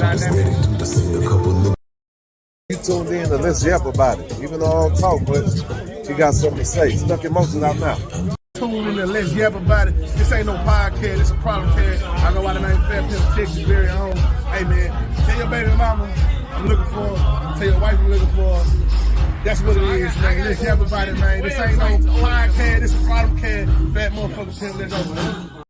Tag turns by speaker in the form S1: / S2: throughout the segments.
S1: dynamic.
S2: You tuned in to Let's Yap About It. Even though I don't talk, but he got something to say. Stuck emotions out now.
S1: Tune in to Let's Yap About It. This ain't no podcast, it's a problem cast. I know why the name Fat Pimp Texas very own. Hey man, tell your baby mama I'm looking for her. Tell your wife I'm looking for her. That's what it is, man. Let's Yap About It, man. This ain't no podcast, it's a problem cast. Fat motherfucker Pimp, let's go, man.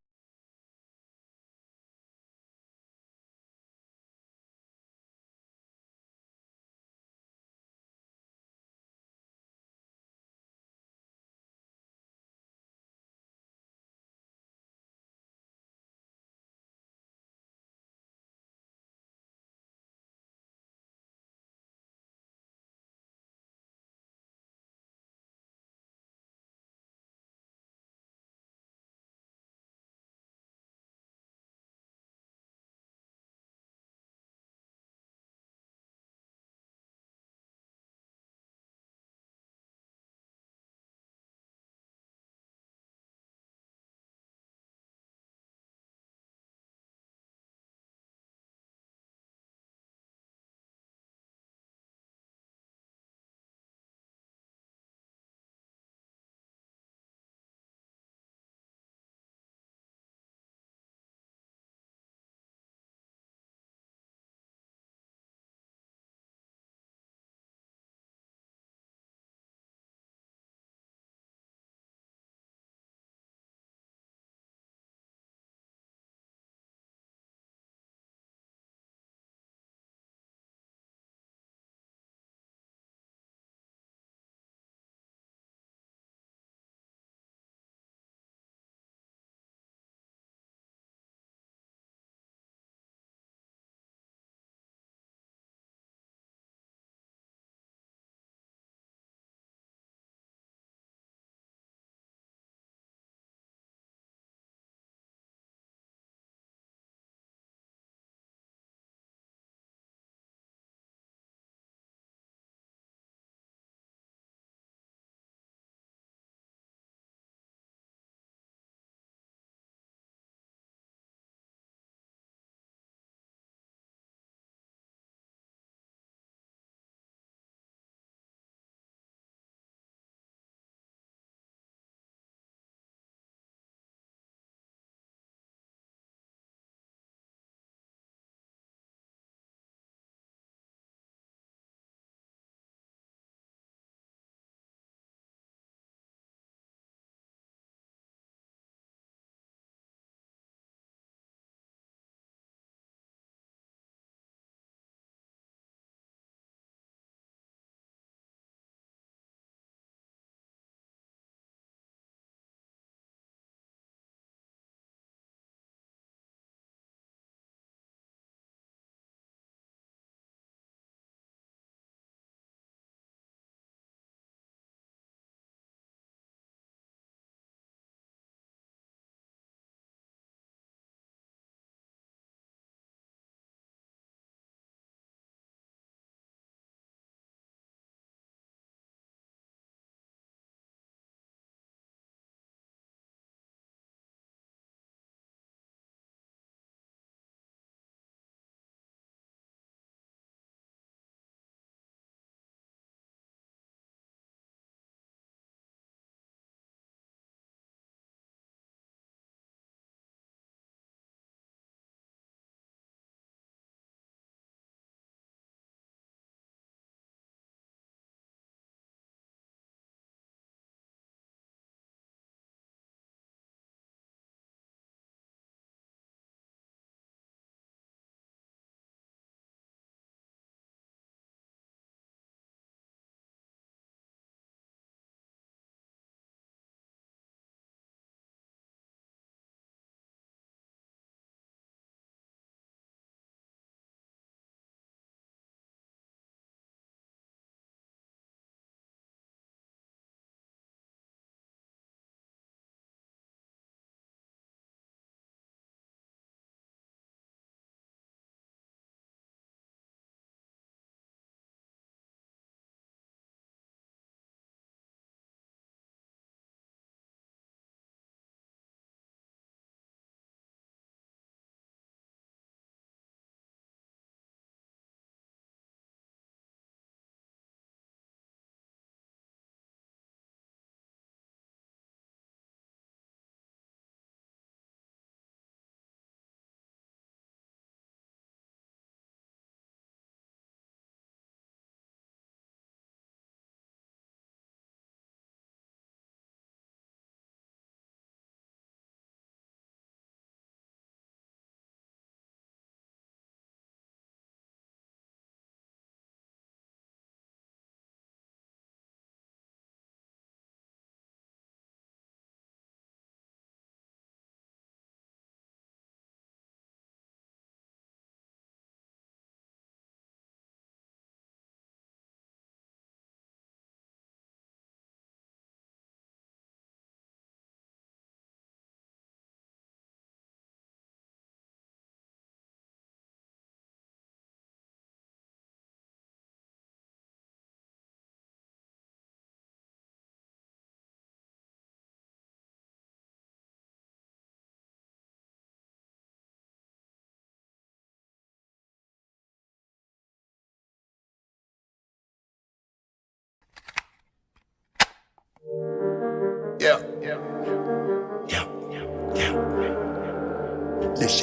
S3: Let's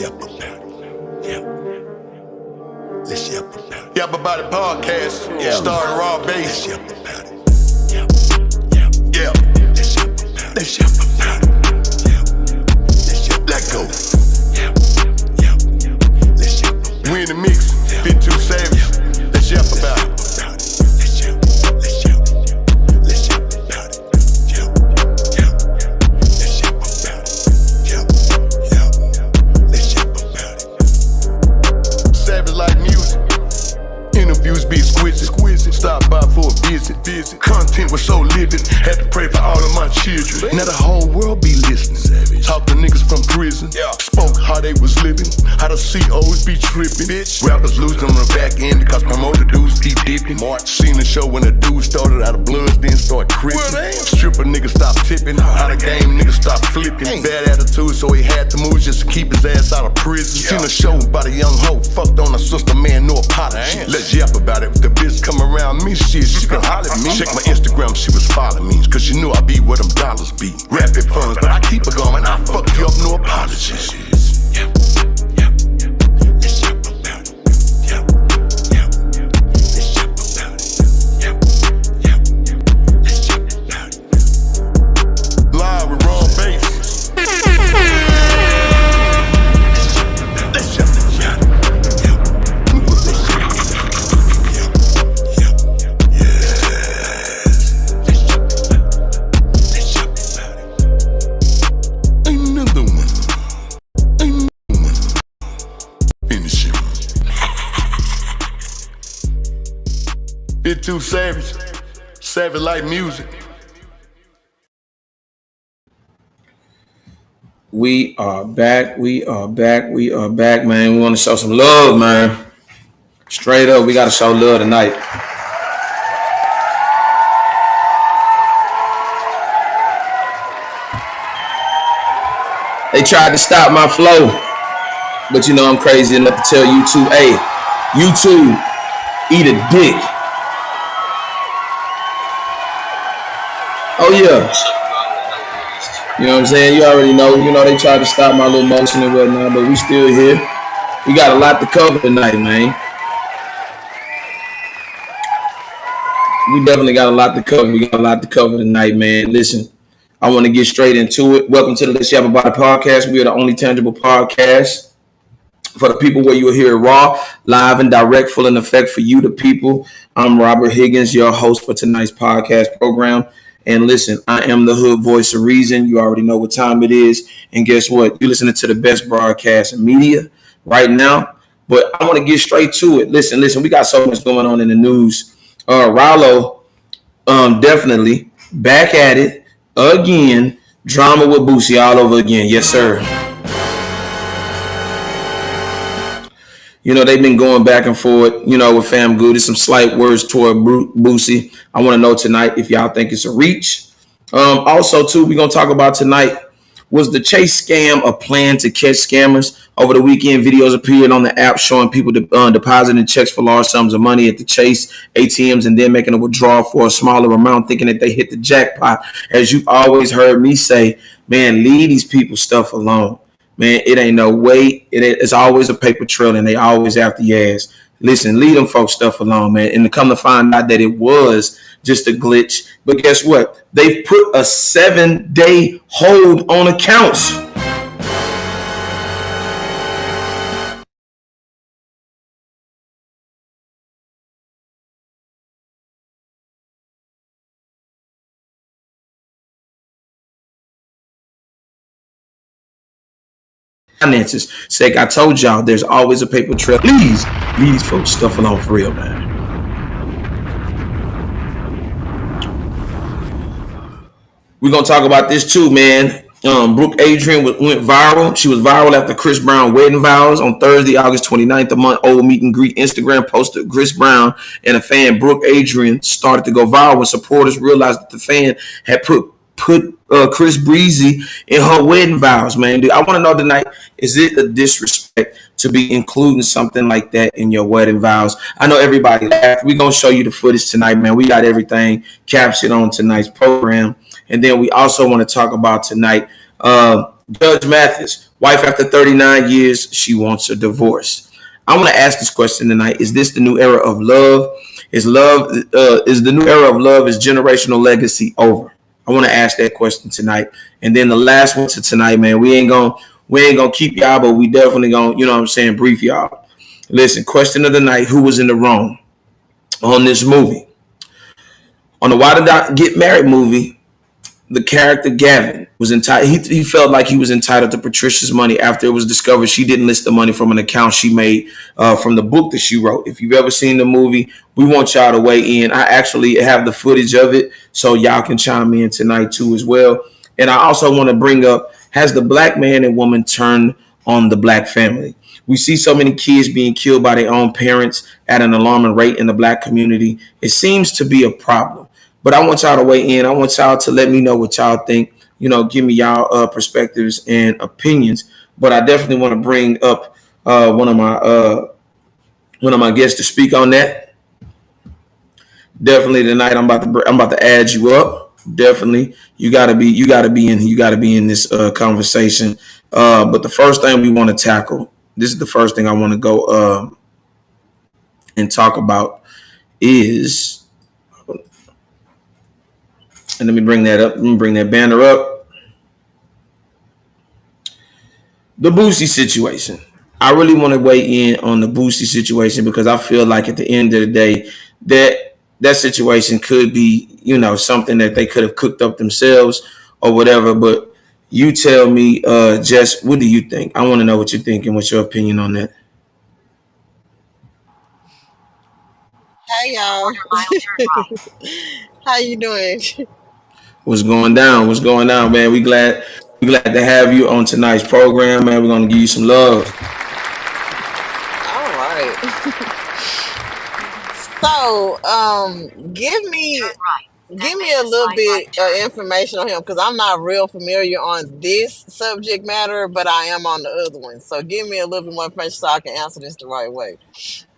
S3: yap about it. Let's yap about it. Yap about it podcast. Starting raw bass. Let's yap about it. Let's yap about it. Let's yap about it. Let's yap. Let go. Let's yap about it. We in the mix. Fit too savage. Let's yap about it. Be exquisite. Stop by for a visit. Content was so living. Had to pray for all of my children. Now the whole world be listening. Talk to niggas from prison. Spoke how they was living. How the COs be tripping. Rappers losing on the back end because promoter dudes keep dipping. Seen the show when the dude started out of bloods, then start crippin'. Stripper niggas stop tipping. Out of game niggas stop flipping. Bad attitude, so he had to move just to keep his ass out of prison. Seen a show about a young hoe. Fucked on a sister, man, no apology. Let's yap about it. If the bitch come around me, she can holler at me. Check my Instagram, she was following me. Cause she knew I be where them dollars be. Rapid funds, but I keep it going. I fuck you up, no apologies. Let's yap about it. Let's yap about it. Let's yap about it. Live with raw bass. Let's yap about it. Fit too savage like music.
S4: We are back, man. We want to show some love, man. Straight up, we got to show love tonight. They tried to stop my flow, but you know I'm crazy enough to tell YouTube, hey, YouTube, eat a dick. Oh yeah. You know what I'm saying? You already know. You know they tried to stop my little motion and whatnot, but we still here. We got a lot to cover tonight, man. We definitely got a lot to cover. We got a lot to cover tonight, man. Listen, I want to get straight into it. Welcome to the Let's Yap About It podcast. We are the only tangible podcast for the people where you will hear it raw, live, and direct, full in effect for you, the people. I'm Robert Higgins, your host for tonight's podcast program. And listen, I am the hood voice of reason. You already know what time it is. And guess what? You're listening to the best broadcast in media right now. But I want to get straight to it. Listen, we got so much going on in the news. Rallo, definitely back at it again. Drama with Boosie all over again. Yes, sir. You know, they've been going back and forth, you know, with Fam Good. There's some slight words toward Boosie. I want to know tonight if y'all think it's a reach. Also, too, we're going to talk about tonight, was the Chase scam a plan to catch scammers? Over the weekend, videos appeared on the app showing people depositing checks for large sums of money at the Chase ATMs and then making a withdrawal for a smaller amount, thinking that they hit the jackpot. As you've always heard me say, man, leave these people stuff alone. Man, it ain't no way. It's always a paper trail, and they always after your ass. Listen, leave them folks stuff alone, man. And to come to find out that it was just a glitch. But guess what? They've put a 7-day hold on accounts. Finances. Say, I told y'all there's always a paper trail. Please leave these folks stuff alone for real, man. We're gonna talk about this too, man. Brooke Adrian went viral. She was viral after Chris Brown wedding vows on Thursday, August 29th, a month-old meet and greet Instagram post of Chris Brown and a fan, Brooke Adrian, started to go viral when supporters realized that the fan had put Chris Breezy in her wedding vows, man. Dude, I want to know tonight, is it a disrespect to be including something like that in your wedding vows? I know everybody laughed. We're going to show you the footage tonight, man. We got everything captured on tonight's program. And then we also want to talk about tonight Judge Mathis, wife after 39 years, she wants a divorce. I want to ask this question tonight: is this the new era of love? Is the new era of love? Is generational legacy over? I want to ask that question tonight. And then the last one to tonight, man. We ain't gonna keep y'all, but we definitely gonna, what I'm saying, brief y'all. Listen, question of the night: who was in the wrong on this movie? On the Why Did I Get Married movie, the character Gavin was entitled. He felt like he was entitled to Patricia's money after it was discovered she didn't list the money from an account she made from the book that she wrote. If you've ever seen the movie, we want y'all to weigh in. I actually have the footage of it, so y'all can chime in tonight too as well. And I also want to bring up: has the black man and woman turned on the black family? We see so many kids being killed by their own parents at an alarming rate in the black community. It seems to be a problem. But I want y'all to weigh in. I want y'all to let me know what y'all think. Give me y'all perspectives and opinions. But I definitely want to bring up one of my guests to speak on that. Definitely tonight, I'm about to add you up. Definitely, you gotta be in this conversation. But the first thing we want to tackle. This is the first thing I want to go and talk about is. And let me bring that up. Let me bring that banner up. The Boosie situation. I really want to weigh in on the Boosie situation because I feel like at the end of the day, that situation could be, something that they could have cooked up themselves or whatever. But you tell me, Jess, what do you think? I want to know what you think and what's your opinion on that.
S5: Hey y'all. How you doing?
S4: What's going down? What's going on, man? We glad to have you on tonight's program, man. We're gonna give you some love.
S5: All right. So, give me a little bit of information on him because I'm not real familiar on this subject matter, but I am on the other one. So, give me a little bit more information so I can answer this the right way.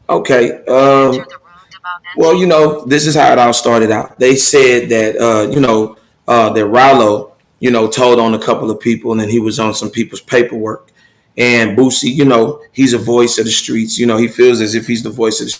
S4: Okay. Well, this is how it all started out. They said that, that Rallo, told on a couple of people, and then he was on some people's paperwork. And Boosie, he's a voice of the streets. He feels as if he's the voice of the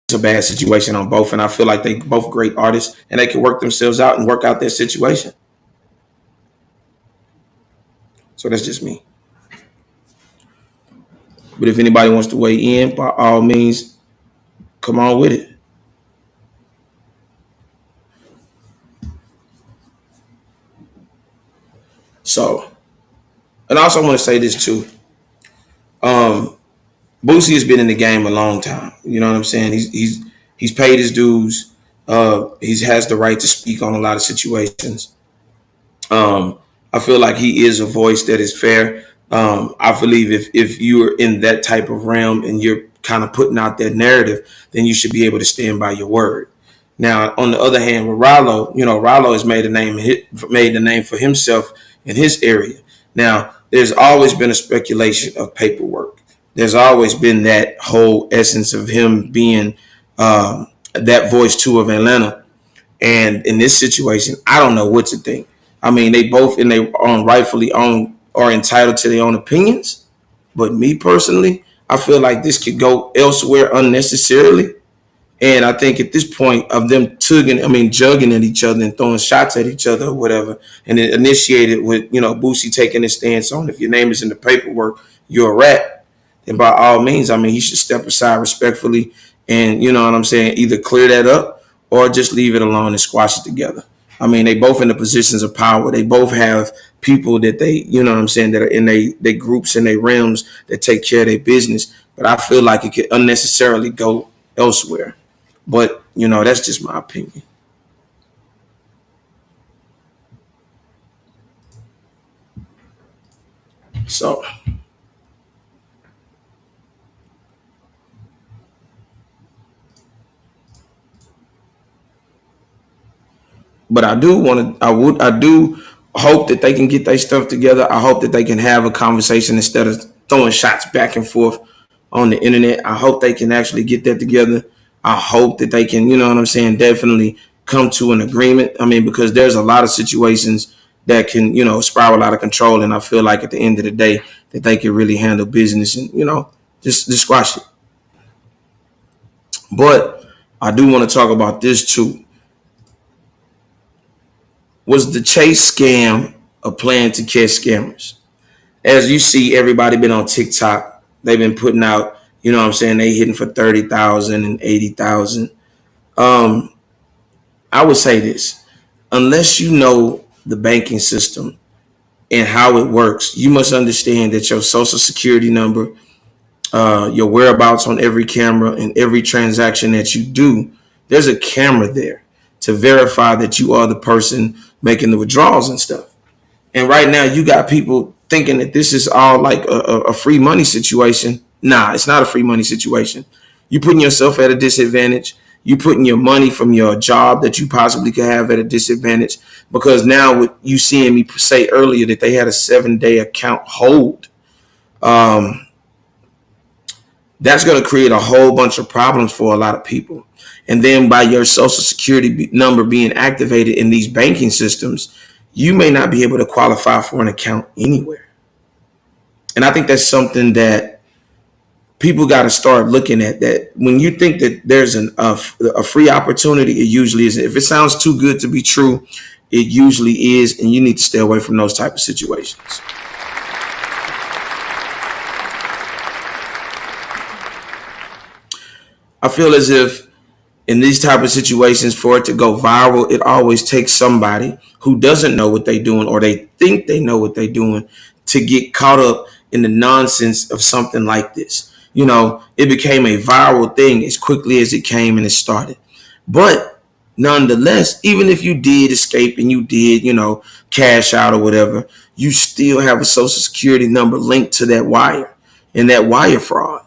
S4: It's a bad situation on both, and I feel like they both great artists, and they can work themselves out and work out their situation. So that's just me. But if anybody wants to weigh in, by all means, come on with it. So, and I also want to say this too. Um, Boosie has been in the game a long time. You know what I'm saying? He's paid his dues. He has the right to speak on a lot of situations. I feel like he is a voice that is fair. I believe if you're in that type of realm and you're kind of putting out that narrative, then you should be able to stand by your word. Now, on the other hand, with Rollo, Rollo has made the name for himself in his area. Now, there's always been a speculation of paperwork. There's always been that whole essence of him being that voice too of Atlanta. And in this situation, I don't know what to think. I mean, they both in their own rightfully own are entitled to their own opinions. But me personally, I feel like this could go elsewhere unnecessarily. And I think at this point of them jugging at each other and throwing shots at each other or whatever, and it initiated with, Boosie taking his stance on if your name is in the paperwork, you're a rat. Then by all means, he should step aside respectfully and, either clear that up or just leave it alone and squash it together. They both in the positions of power. They both have people that they, that are in their groups and their realms that take care of their business. But I feel like it could unnecessarily go elsewhere. But, that's just my opinion. So, but I do hope that they can get their stuff together. I hope that they can have a conversation instead of throwing shots back and forth on the internet. I hope they can actually get that together. I hope that they can, definitely come to an agreement. Because there's a lot of situations that can, spiral out of control. And I feel like at the end of the day that they can really handle business and, just squash it. But I do want to talk about this too. Was the Chase scam a plan to catch scammers? As you see, everybody been on TikTok. They've been putting out, they hitting for 30,000 and 80,000. I would say this, unless you know the banking system and how it works, you must understand that your social security number, your whereabouts on every camera and every transaction that you do, there's a camera there to verify that you are the person making the withdrawals and stuff. And right now you got people thinking that this is all like a free money situation. Nah, it's not a free money situation. You're putting yourself at a disadvantage. You're putting your money from your job that you possibly could have at a disadvantage, because now with you seeing me say earlier that they had a 7-day account hold, that's going to create a whole bunch of problems for a lot of people. And then by your social security number being activated in these banking systems, you may not be able to qualify for an account anywhere. And I think that's something that people got to start looking at, that when you think that there's a free opportunity, it usually isn't. If it sounds too good to be true, it usually is. And you need to stay away from those type of situations. I feel as if in these type of situations, for it to go viral, it always takes somebody who doesn't know what they're doing, or they think they know what they're doing, to get caught up in the nonsense of something like this. It became a viral thing as quickly as it came and it started. But nonetheless, even if you did escape and you did, cash out or whatever, you still have a social security number linked to that wire and that wire fraud.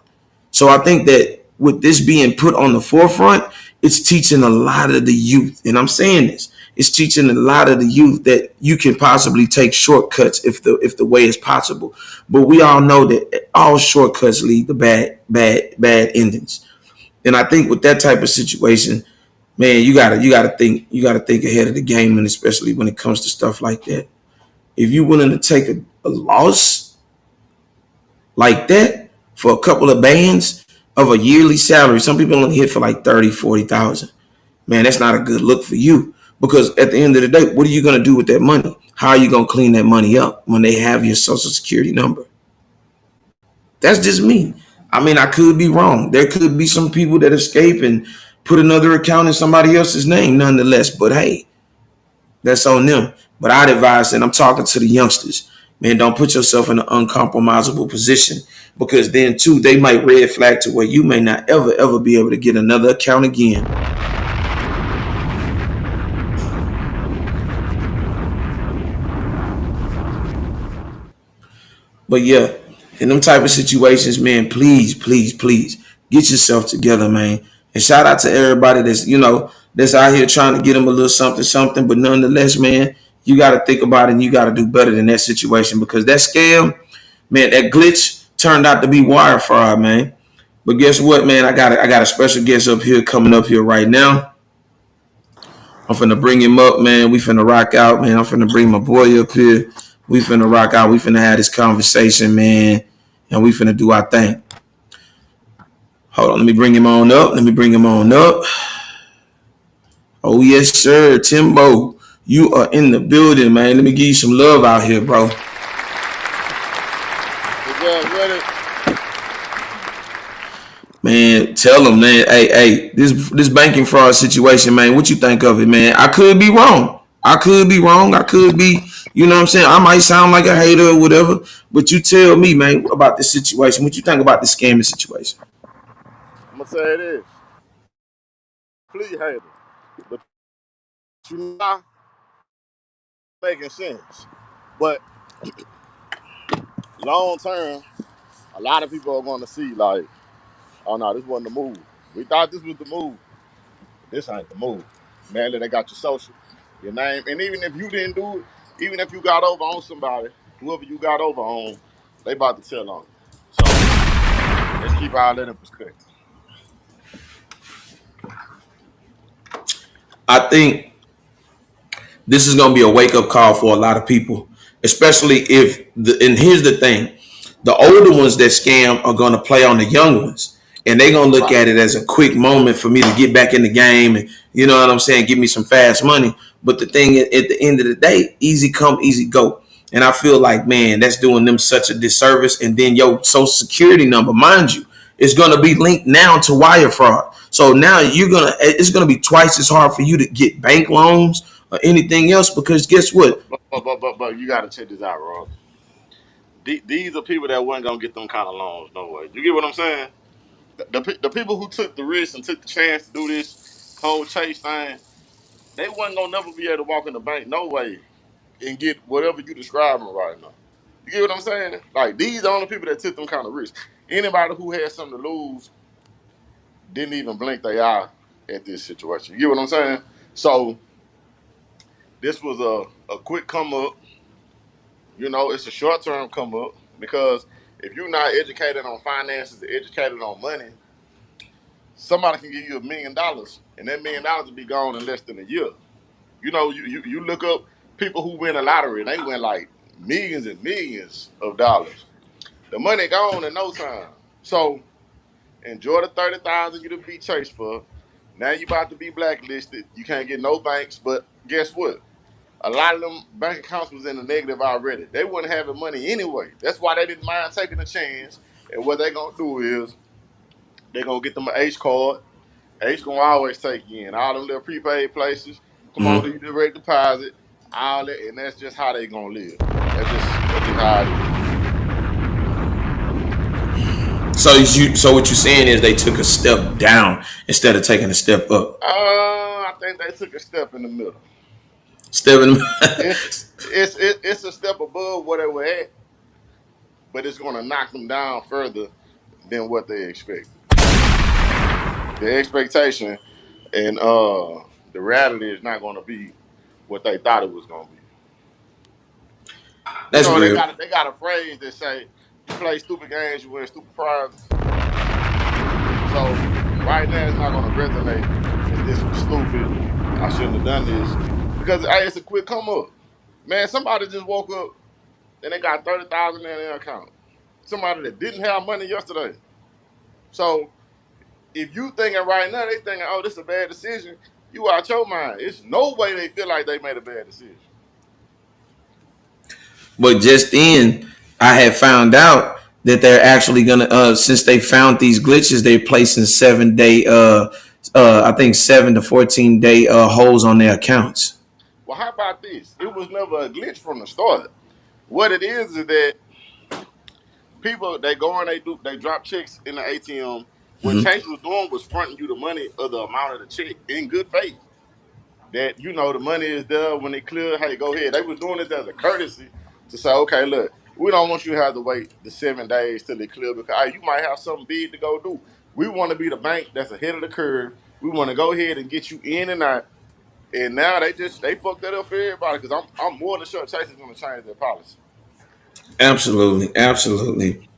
S4: So I think that with this being put on the forefront, it's teaching a lot of the youth, and I'm saying this, it's teaching a lot of the youth that you can possibly take shortcuts if the way is possible. But we all know that all shortcuts lead to bad endings. And I think with that type of situation, man, you gotta think ahead of the game, and especially when it comes to stuff like that. If you're willing to take a loss like that for a couple of bands of a yearly salary, some people only hit for like 30, 40,000. Man, that's not a good look for you, because at the end of the day, what are you going to do with that money? How are you going to clean that money up when they have your social security number? That's just me. I could be wrong. There could be some people that escape and put another account in somebody else's name nonetheless. But hey, that's on them. But I'd advise, and I'm talking to the youngsters, man, don't put yourself in an uncompromisable position, because then too, they might red flag to where you may not ever be able to get another account again. But yeah, in them type of situations, man, please, please, please get yourself together, man. And shout out to everybody that's out here trying to get them a little something, something. But nonetheless, man, you got to think about it and you got to do better than that situation because that scam, man, that glitch turned out to be wire fraud, man. But guess what, man? I got a special guest up here coming up here right now. I'm finna bring him up, man. We finna rock out, man. I'm finna bring my boy up here. We finna rock out. We finna have this conversation, man. And we finna do our thing. Hold on, let me bring him on up. Let me bring him on up. Oh, yes, sir. Timbo, you are in the building, man. Let me give you some love out here, bro. Man, tell them, man. Hey, this banking fraud situation, man. What you think of it, man? I could be wrong. I could be, you know what I'm saying? I might sound like a hater or whatever, but you tell me, man, about this situation. What you think about the scamming situation?
S6: I'm gonna say it is. Please hate it. But you not making sense. But long term, a lot of people are gonna see like, oh no, this wasn't the move. We thought this was the move. This ain't the move. Man, they got your social, your name, and even if you didn't do it, even if you got over on somebody, whoever you got over on, they about to tell on you. So let's keep all that in perspective.
S4: I think this is going to be a wake up call for a lot of people, especially and here's the thing, the older ones that scam are going to play on the young ones and they're going to look
S6: Right.
S4: at it as a quick moment for me to get back in the game and you know what I'm saying, give me some fast money. But the thing at the end of the day, easy come, easy go. And I feel like, man, that's doing them such a disservice. And then your social security number, mind you, is going to be linked now to wire fraud. So now it's going to be twice as hard for you to get bank loans or anything else because guess what?
S6: But you gotta check this out, Rob. These are people that wasn't gonna get them kind of loans, no way. You get what I'm saying? The people who took the risk and took the chance to do this whole chase thing, they wasn't gonna never be able to walk in the bank, no way, and get whatever you describing right now. You get what I'm saying? Like these are the only people that took them kind of risks. Anybody who had something to lose didn't even blink their eye at this situation. You get what I'm saying? So this was a quick come up. You know, it's a short term come up because if you're not educated on finances, educated on money, somebody can give you $1 million, and that $1 million will be gone in less than a year. You know, you look up people who win a lottery, and they win like millions and millions of dollars. The money gone in no time. So enjoy the 30,000 you to be chased for. Now you about to be blacklisted. You can't get no banks, but guess what? A lot of them bank accounts was in the negative already. They wouldn't have the money anyway. That's why they didn't mind taking a chance. And what they're gonna do is they're gonna get them an H card. H gonna always take you in. All them little prepaid places. Come on, do
S4: Mm-hmm.
S6: your direct deposit. All that, and that's just how they gonna live. That's just how it is.
S4: So what you're saying is they took a step down instead of taking a step up.
S6: I think they took a step in the middle.
S4: Stepping.
S6: It's a step above where they were at, but it's gonna knock them down further than what they expected. The expectation and the reality is not going to be what they thought it was going to be. You
S4: That's
S6: know,
S4: real.
S6: they got a phrase that say, "You play stupid games, you win stupid prizes." So right now, it's not going to resonate. If this was stupid, I shouldn't have done this because hey, it's a quick come up. Man, somebody just woke up and they got 30,000 in their account. Somebody that didn't have money yesterday. So if you thinking right now, they thinking, oh, this is a bad decision, you out your mind. It's no way they feel like they made a bad decision.
S4: But just then, I had found out that they're actually gonna since they found these glitches, they're placing 7 day I think 7 to 14 day holds on their accounts.
S6: Well, how about this? It was never a glitch from the start. What it is that people they go and they drop checks in the ATM. What
S4: Mm-hmm.
S6: Chase was doing was fronting you the money of the amount of the check in good faith. That you know the money is there when they clear. Hey, go ahead. They were doing this as a courtesy to say, okay, look, We don't want you to have to wait the 7 days till it clear because hey, you might have something big to go do. We want to be the bank that's ahead of the curve. We want to go ahead and get you in and out. And now they fucked that up for everybody because I'm more than sure Chase is going to change their policy.
S4: Absolutely, absolutely.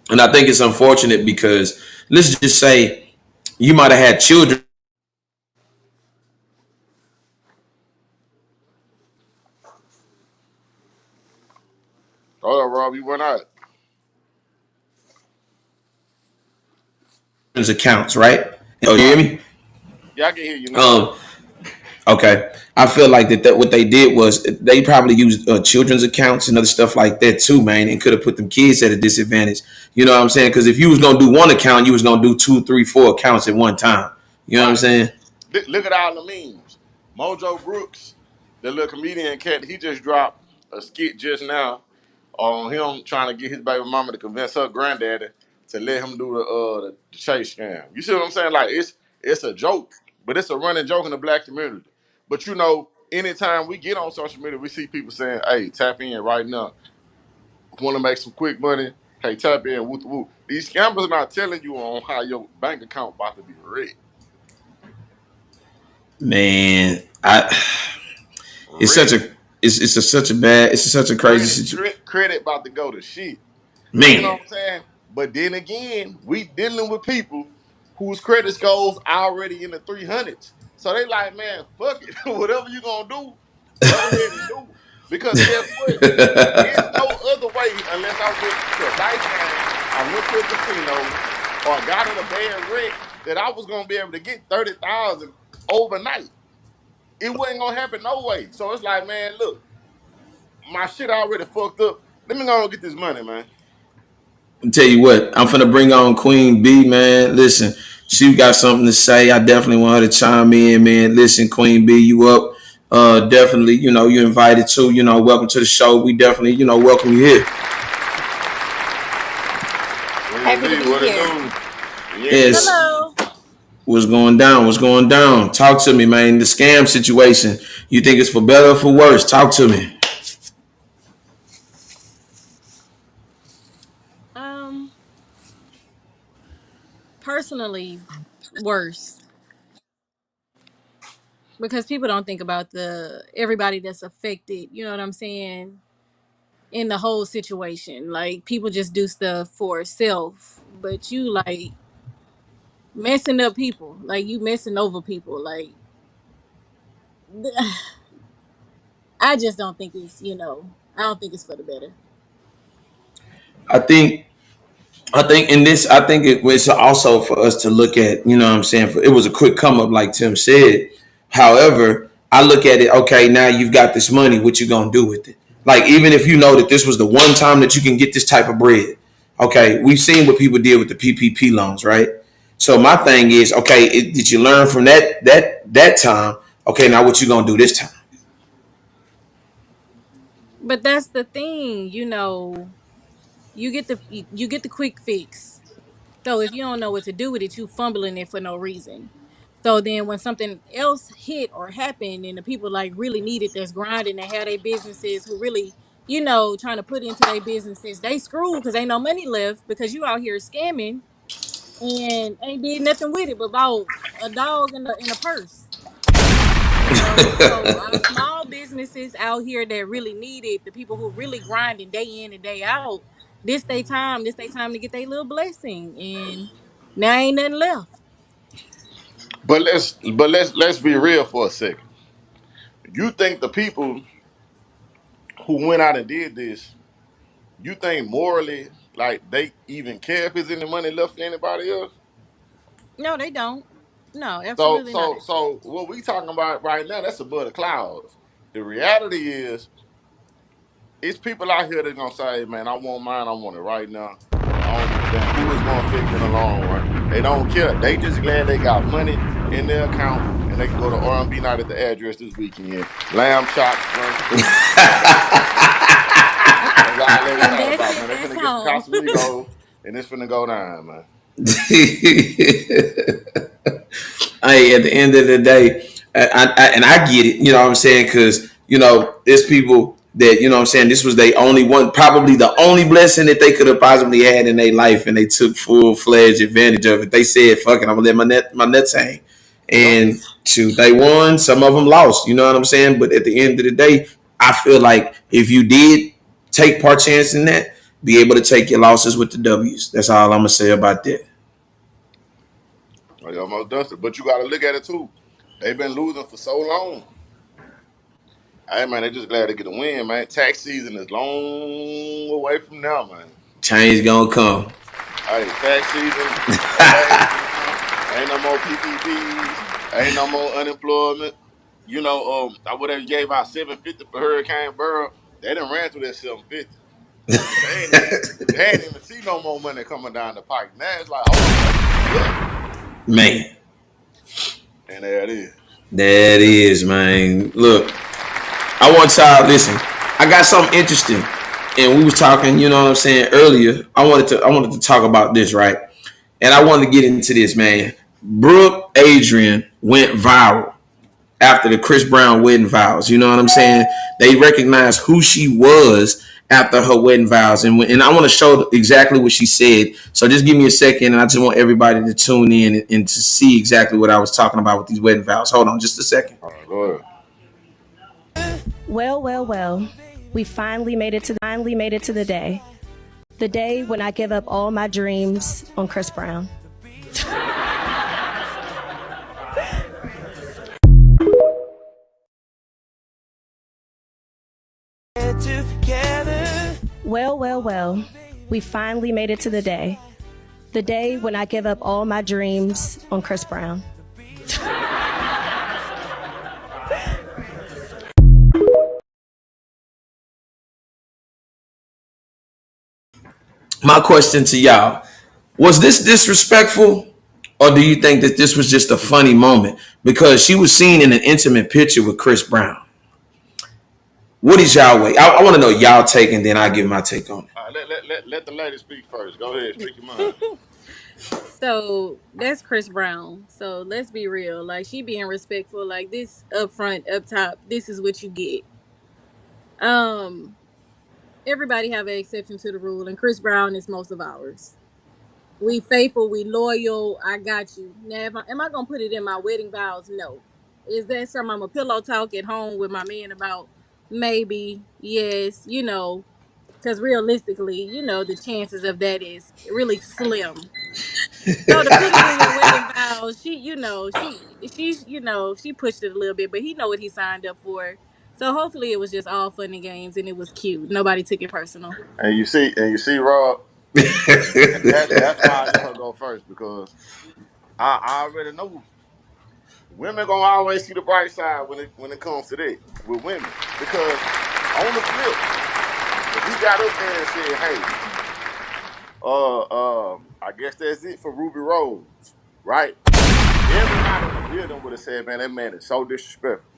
S4: And I think it's unfortunate because let's just say you might have had children's
S6: Hold on, Rob, you went out.
S4: accounts, right? Oh, you hear
S6: Right.
S4: me?
S6: Yeah, I can hear you now.
S4: Okay. I feel like that what they did was they probably used children's accounts and other stuff like that too, man, and could have put them kids at a disadvantage. You know what I'm saying? Because if you was gonna do one account, you was gonna do 2, 3, 4 accounts at one time. You know what I'm
S6: Right.
S4: saying?
S6: Look at all the memes. Mojo Brooks, the little comedian cat, he just dropped a skit just now on him trying to get his baby mama to convince her granddaddy to let him do the chase scam. You see what I'm saying? Like it's a joke, but it's a running joke in the black community. But you know, anytime we get on social media, we see people saying, "Hey, tap in right now. Want to make some quick money? Hey, tap in. Whoop whoop." These scammers not telling you on how your bank account about to be rigged.
S4: Man, I it's such
S6: Rigged.
S4: a it's such a crazy situation.
S6: Credit about to go to shit. You know
S4: Man,
S6: what I'm saying? But then again, we dealing with people whose credit scores already in the 300s. So they like, man, fuck it. Whatever you gonna do, go ahead and do. Because guess what? There's no other way unless I went to a dice game, I went to a casino, or got in a bad wreck that I was gonna be able to get 30,000 overnight. It wasn't gonna happen no way. So it's like, man, look, my shit already fucked up. Let me go and get this money, man.
S4: I'll tell you what, I'm finna bring on Queen B, man. Listen, she got something to say. I definitely want her to chime in, man. Listen, Queen B, you up? Definitely, you invited to, welcome to the show. We definitely, welcome you here.
S6: Queen
S7: Happy to
S6: B,
S7: be
S6: what it
S7: here.
S6: do?
S4: Yes.
S6: Yeah.
S7: Hello.
S4: What's going down? What's going down? Talk to me, man. The scam situation. You think it's for better or for worse? Talk to me.
S7: Um, Personally, worse because people don't think about the everybody that's affected. You know what I'm saying? In the whole situation, like people just do stuff for self, but you like messing up people. Like you messing over people. Like I just don't think it's. I don't think it's for the better.
S4: I think in this, I think it was also for us to look at, what I'm saying? It was a quick come up, like Tim said. However, I look at it, okay, now you've got this money, what you gonna do with it? Like, even if you know that this was the one time that you can get this type of bread, okay, we've seen what people did with the PPP loans, right? So my thing is, okay, did you learn from that time? Okay, now what you gonna do this time?
S7: But that's the thing. You get the quick fix. So if you don't know what to do with it, you fumbling it for no reason. So then when something else hit or happened and the people like really need it that's grinding and have their businesses who really, trying to put into their businesses, they screwed because ain't no money left because you out here scamming and ain't did nothing with it but bought a dog and a purse. So our small businesses out here that really need it, the people who really grinding day in and day out, this they time to get their little blessing, and now ain't nothing left.
S6: But let's be real for a second. You think the people who went out and did this, you think morally, like they even care if there's any money left for anybody else?
S7: No, they don't. No,
S6: So
S7: absolutely not.
S6: so so what we talking about right now, that's above the clouds. The reality is it's people out here that gonna say, man, I want mine, I want it right now. I don't give a damn who is gonna affect in the long run. They don't care. They just glad they got money in their account and they can go to R&B night at the address this weekend. Lamb chops, drink. That's all they
S7: And
S6: worried about, man. They
S7: that's
S6: finna get some
S7: home.
S6: Casamigos and it's finna go down, man.
S4: Hey, at the end of the day, and I get it, you know what I'm saying? Because, there's people that, you know what I'm saying, this was their only one, probably the only blessing that they could have possibly had in their life, and they took full-fledged advantage of it. They said, fuck it, I'm gonna let my nuts hang.
S6: Yep.
S4: And shoot, they won, some of them lost, you know what I'm saying? But at the end of the day, I feel like if you did take part chance in that, be able to take your losses with the W's. That's all I'm gonna say about that.
S6: They almost done it. But you got to look at it too. They've been losing for so long. Hey man, they just glad to get a win, man. Tax season is long away from now, man.
S4: Change gonna come.
S6: Hey, tax season, ain't no more PPPs, ain't no more unemployment. You know, I would have gave out $750 for Hurricane Burrow. They done ran through that $750. They ain't even see no more money coming down the pike. Now it's like, oh,
S4: Man,
S6: and there it is.
S4: that is, man. Look, I want y'all listen. I got something interesting, and we was talking. You know what I'm saying earlier. I wanted to talk about this, right? And I wanted to get into this, man. Brooke Adrian went viral after the Chris Brown wedding vows. You know what I'm saying? They recognized who she was after her wedding vows. And I want to show exactly what she said. So just give me a second, and I just want everybody to tune in and to see exactly what I was talking about with these wedding vows. Hold on just a second.
S6: All right, go ahead.
S8: Well. We finally made it to the day. The day when I give up all my dreams on Chris Brown. Well. We finally made it to the day. The day when I give up all my dreams on Chris Brown.
S4: My question to y'all, was this disrespectful, or do you think that this was just a funny moment? Because she was seen in an intimate picture with Chris Brown. What is y'all way? I want to know y'all take, and then I give my take on it.
S6: All right, let the lady speak first. Go ahead, speak your mind.
S7: So that's Chris Brown. So let's be real. Like, she being respectful, like this up front, up top, this is what you get. Um, Everybody have an exception to the rule, and Chris Brown is most of ours. We faithful, we loyal. I got you. Now, am I gonna put it in my wedding vows? No. Is that something I'm a pillow talk at home with my man about? Maybe. Yes. Because realistically, the chances of that is really slim. So to put it in your wedding vows, she pushed it a little bit, but he know what he signed up for. So hopefully it was just all fun and games, and it was cute. Nobody took it personal.
S6: And you see, Rob, that's why I let her go first, because I already know women gonna always see the bright side when it comes to that with women. Because on the flip, if he got up there and said, "Hey, I guess that's it for Ruby Rose," right? Everybody in the building would have said, "Man, that man is so disrespectful."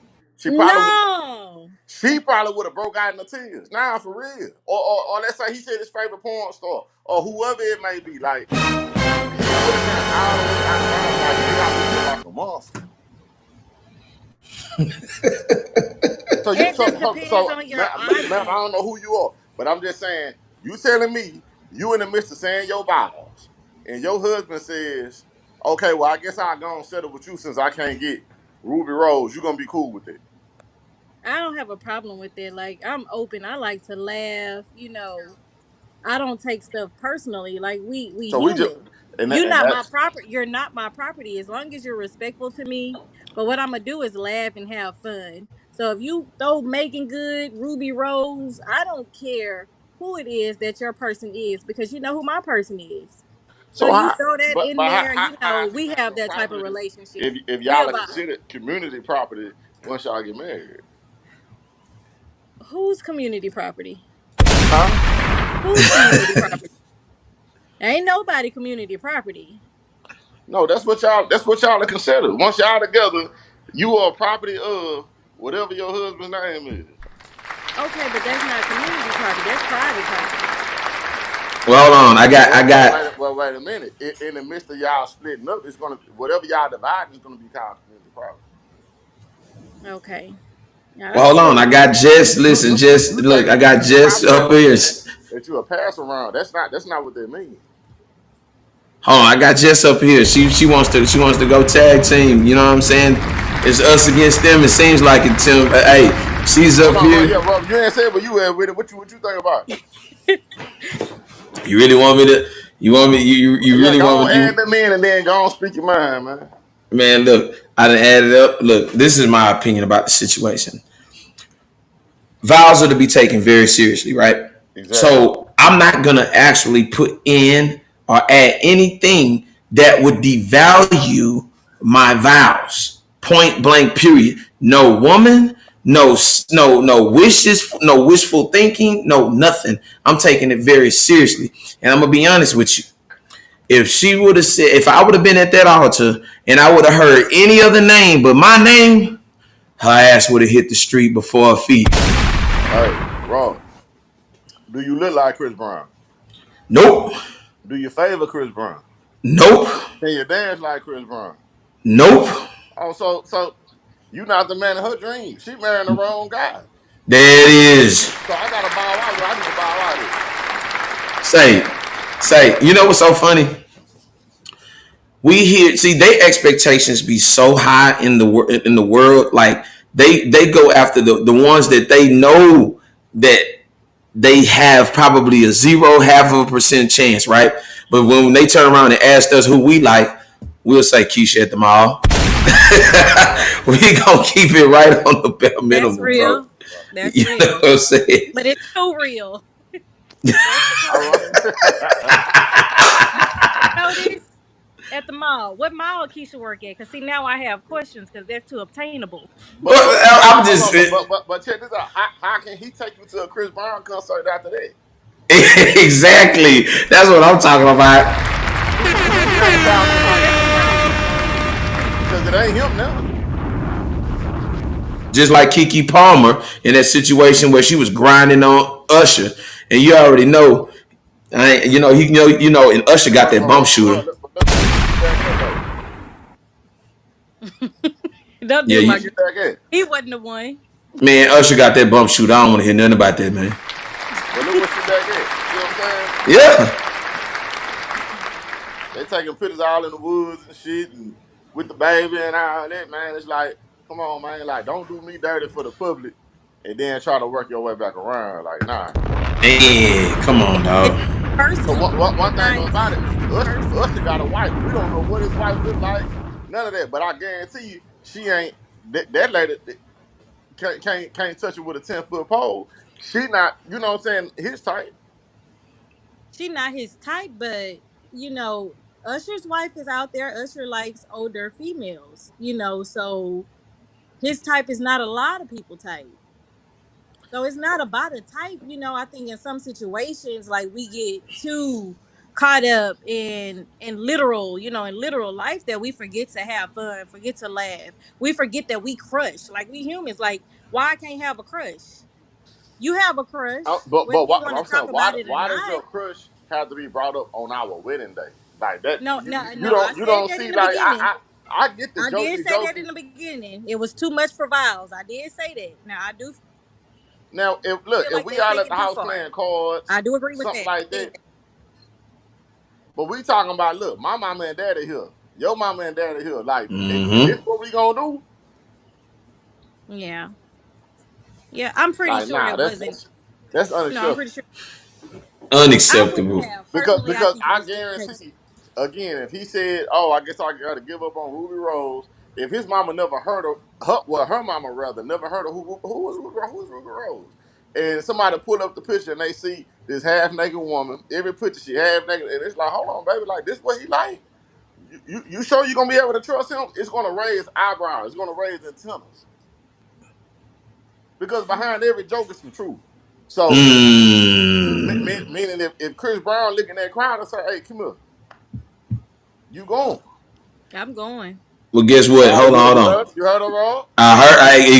S7: No.
S6: She probably would have broke out in the tears. Nah, for real. Or let's say he said his favorite porn star or whoever it may be. Like, he would have been all the way out around, like, you got me feel like a monster.
S7: It just depends on your
S6: ma'am, I
S7: audience.
S6: don't know who you are, but I'm just saying, you telling me you in the midst of saying your vows, and your husband says, "Okay, well, I guess I'll go and settle with you since I can't get Ruby Rose. You gonna be cool with it?"
S7: I don't have a problem with it. Like, I'm open. I like to laugh. I don't take stuff personally. Like, we
S6: So we just
S7: human.
S6: and that's
S7: You're not my property as long as you're respectful to me. But what I'm gonna do is laugh and have fun. So if you throw Megan Good, Ruby Rose, I don't care who it is that your person is, because you know who my person is. So
S6: so
S7: you
S6: how,
S7: throw that in
S6: but
S7: there,
S6: how I can
S7: we
S6: have
S7: have
S6: some
S7: that type of
S6: property
S7: relationship.
S6: if
S7: Real
S6: y'all are
S7: vibe.
S6: considered community property once y'all get married?
S7: Whose community property?
S6: Huh?
S7: Whose community property? Ain't nobody community property.
S6: No, that's what y'all are considered. Once y'all together, you are property of whatever your husband's name is.
S7: Okay, but that's not community property. That's private property.
S4: Well, hold on. I got.
S6: Wait a minute. In the midst of y'all splitting up, whatever y'all dividing is gonna be called community property.
S7: Okay. Yeah,
S4: Well,
S7: that's
S4: hold on.
S7: true.
S4: I got Jess. Listen, Jess.
S6: You
S4: Look,
S6: think
S4: I got
S6: you
S4: Jess
S6: probably
S4: up here.
S6: that you a pass around. That's not what they mean.
S4: Hold on, I got Jess up here. She wants to go tag team. You know what I'm saying? It's us against them. It seems like it, Tim. Hey, she's
S6: Hold
S4: up
S6: on,
S4: here.
S6: yeah, Rob. You ain't said what you had with it. What you think about it?
S4: You really want me to? You want me? You
S6: Yeah,
S4: really
S6: go
S4: want
S6: on,
S4: me?
S6: add them in and then go on speak your mind, man.
S4: Man, look, I done added up. Look, this is my opinion about the situation. Vows are to be taken very seriously, right?
S6: Exactly.
S4: So I'm not gonna actually put in or add anything that would devalue my vows. Point blank. Period. No woman. No wishes. No wishful thinking. No nothing. I'm taking it very seriously, and I'm gonna be honest with you. If she would have said, if I would have been at that altar and I would have heard any other name but my name, her ass would have hit the street before her feet.
S6: Hey, Rob, do you look like Chris Brown?
S4: Nope.
S6: Do you favor Chris Brown?
S4: Nope.
S6: Can you dance like Chris Brown?
S4: Nope.
S6: Oh, so you not the man of her dreams. She marrying the wrong guy.
S4: There it is.
S6: So I gotta bow out. I need to bow out here.
S4: Say, you know what's so funny? We hear, see, their expectations be so high in the world. Like they go after the ones that they know that they have probably a 0.5% chance, right? But when they turn around and ask us who we like, we'll say Keisha at the mall. We gonna keep it right on the bare minimum,
S7: That's real.
S4: bro.
S7: That's
S4: You
S7: real.
S4: know what I'm saying?
S7: But it's so real.
S6: All right.
S7: Notice at the mall. What mall Keisha work at? Because see, now I have questions because that's too obtainable.
S4: I'm
S6: Hold
S4: just
S6: on, but check this out. How can he take you to a Chris Brown concert after that?
S4: exactly. That's what I'm talking about.
S6: He can't bounce him out because it ain't him now.
S4: Just like Keke Palmer in that situation where she was grinding on Usher, and you already know, and Usher got that bump shooter.
S7: Don't
S4: Yeah,
S7: do my girl. He wasn't the one.
S4: man, Usher got that bump shooter. I don't want to hear nothing about that, man.
S6: But look what she back at. You know what I'm saying?
S4: Yeah.
S6: They taking pictures all in the woods and shit, and with the baby and all that, man. It's like, come on, man. Like, don't do me dirty for the public, and then try to work your way back around. Like, nah.
S4: Hey, come on, dog.
S6: So one thing about it, Usher got a wife. We don't know what his wife look like. None of that. But I guarantee you, she ain't that lady. Can't touch it with a 10-foot pole. She not, you know what I'm saying, his type.
S7: She not his type, but Usher's wife is out there. Usher likes older females, so his type is not a lot of people type. So it's not about a type, I think in some situations like we get too caught up in literal life that we forget to have fun, forget to laugh. We forget that we crush. Like we humans, like why I can't have a crush? You have a crush,
S6: But
S7: whether you want to
S6: I'm saying,
S7: talk about it or
S6: why does
S7: not.
S6: your crush have to be brought up on our wedding day like that?
S7: No,
S6: You,
S7: no,
S6: you
S7: no. I
S6: don't
S7: said that
S6: see
S7: in the
S6: like
S7: beginning.
S6: I get the
S7: I did say that
S6: jokey.
S7: in the beginning. It was too much for vows. I did say that. Now I do
S6: Now
S7: feel
S6: if
S7: like
S6: we
S7: that's
S6: all at
S7: taking
S6: the
S7: too
S6: house
S7: far.
S6: playing cards,
S7: I do agree with
S6: something
S7: that.
S6: like that. But we talking about, look, my mama and daddy here, your mama and daddy here. Like, this
S4: Mm-hmm.
S6: what we gonna do?
S7: Yeah. Yeah, I'm pretty
S6: Like,
S7: sure
S6: nah,
S7: it wasn't.
S6: that's
S7: No, I'm
S6: unacceptable.
S7: pretty sure I wouldn't
S4: Unacceptable.
S7: have. Personally, I
S6: Because
S7: think it
S6: I
S7: was just a case.
S6: guarantee, again, if he said, "Oh, I guess I got to give up on Ruby Rose," if his mama never heard of her mama rather never heard of who's Ruby Rose, and somebody pull up the picture and they see this half naked woman, every picture she half naked, and it's like, hold on, baby, like this what he like? You sure you gonna be able to trust him? It's gonna raise eyebrows. It's gonna raise antennas because behind every joke is some truth. So
S4: Mm.
S6: meaning if Chris Brown looking at crowd and say, "Hey, come here," you going?
S7: I'm going.
S4: Well, guess what? Hold on, hold on.
S6: You heard her, Rob?
S4: I heard.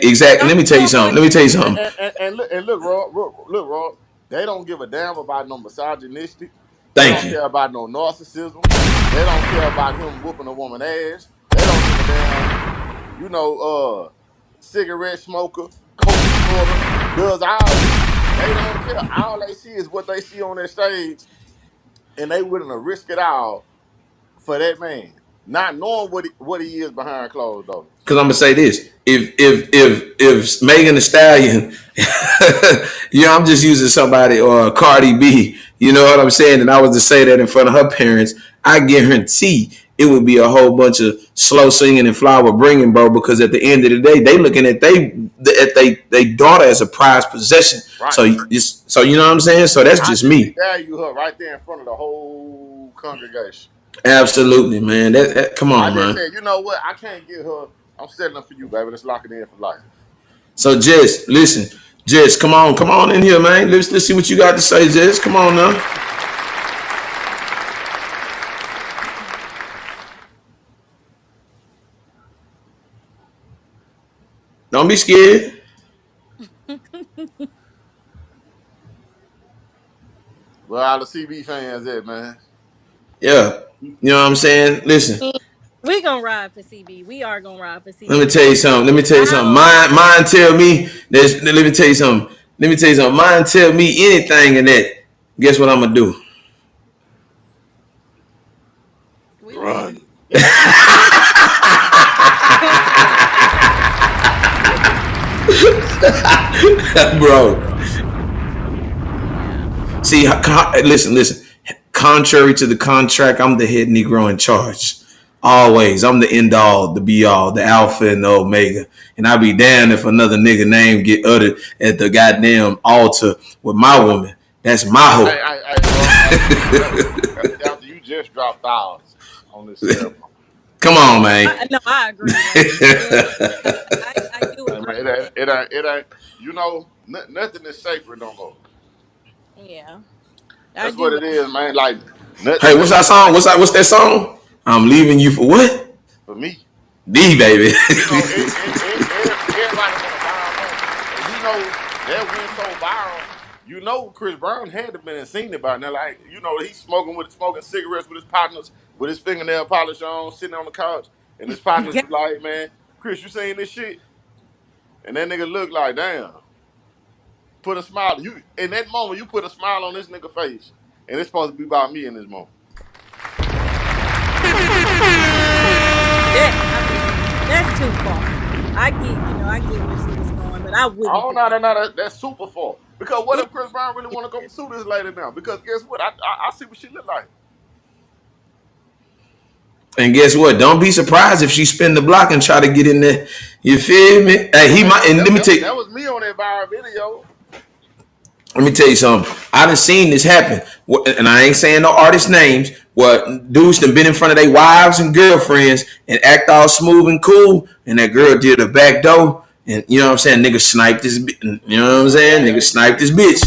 S4: Exactly. Let
S7: Don't
S4: me tell you
S7: go
S4: something.
S7: away.
S4: Let me tell you something.
S6: And look, Rob. They don't give a damn about no misogynistic. They
S4: Thank
S6: don't
S4: you.
S6: care about no narcissism. They don't care about him whooping a woman ass. They don't give a damn. cigarette smoker, coke snorter, does all this. They don't care. All they see is what they see on their stage, and they willing to risk it all for that man, not knowing what he is behind closed doors.
S4: Because I'm gonna say this: if Megan Thee Stallion, I'm just using somebody or Cardi B, you know what I'm saying, and I was to say that in front of her parents, I guarantee it would be a whole bunch of slow singing and flower bringing, bro. Because at the end of the day, they looking at they daughter as a prized possession.
S6: Right.
S4: So you know what I'm saying. So that's just me.
S6: Value her right there in front of the whole congregation.
S4: Absolutely, man. That come on,
S6: I just
S4: man.
S6: said, you know what? I can't get her. I'm settling for you, baby. Let's lock it in for life.
S4: So Jess, listen, Jess, come on in here, man. Let's see what you got to say, Jess. Come on now. Don't be scared.
S6: Where all the CB fans at, man?
S4: Yeah. You know what I'm saying? Listen.
S7: We gonna ride for CB. We are gonna ride for CB.
S4: Let me tell you something. Mine tell me. Let me tell you something. Mine tell me anything in that. Guess what I'm gonna do?
S6: Run.
S4: Bro. See, listen. Contrary to the contract, I'm the head Negro in charge. Always. I'm the end all, the be all, the alpha and the omega. And I'll be damned if another nigga name get uttered at the goddamn altar with my woman. That's my hope.
S6: After you just dropped ours on this ceremony.
S4: Come on, man.
S7: I agree. I do agree.
S6: It ain't. You know, nothing is sacred no more.
S7: Yeah.
S6: That's what it is, man. Like,
S4: hey, what's that song? What's that song? I'm leaving you for what?
S6: For me.
S4: D, baby.
S6: You know, everybody want a viral moment. And you know, that went so viral. You know, Chris Brown had to been and seen it by now. Like, you know, he's smoking cigarettes with his partners, with his fingernail polish on, sitting on the couch, and his partners was like, "Man, Chris, you seen this shit?" And that nigga looked like, "Damn." Put a smile. You in that moment, you put a smile on this nigga face, and it's supposed to be about me in this moment.
S7: That's too far. I get where she was going, but I wouldn't.
S6: Oh no, that's super far. Because what if Chris Brown really want to go sue this lady now? Because guess what? I see what she look like.
S4: And guess what? Don't be surprised if she spin the block and try to get in there. You feel me? Hey, he might. And let me tell you,
S6: that was me on that viral video.
S4: Let me tell you something. I done seen this happen, and I ain't saying no artist names. What dudes done been in front of their wives and girlfriends and act all smooth and cool, and that girl did a back door, and you know what I'm saying? Nigga sniped this. You know what I'm saying? Nigga sniped this bitch.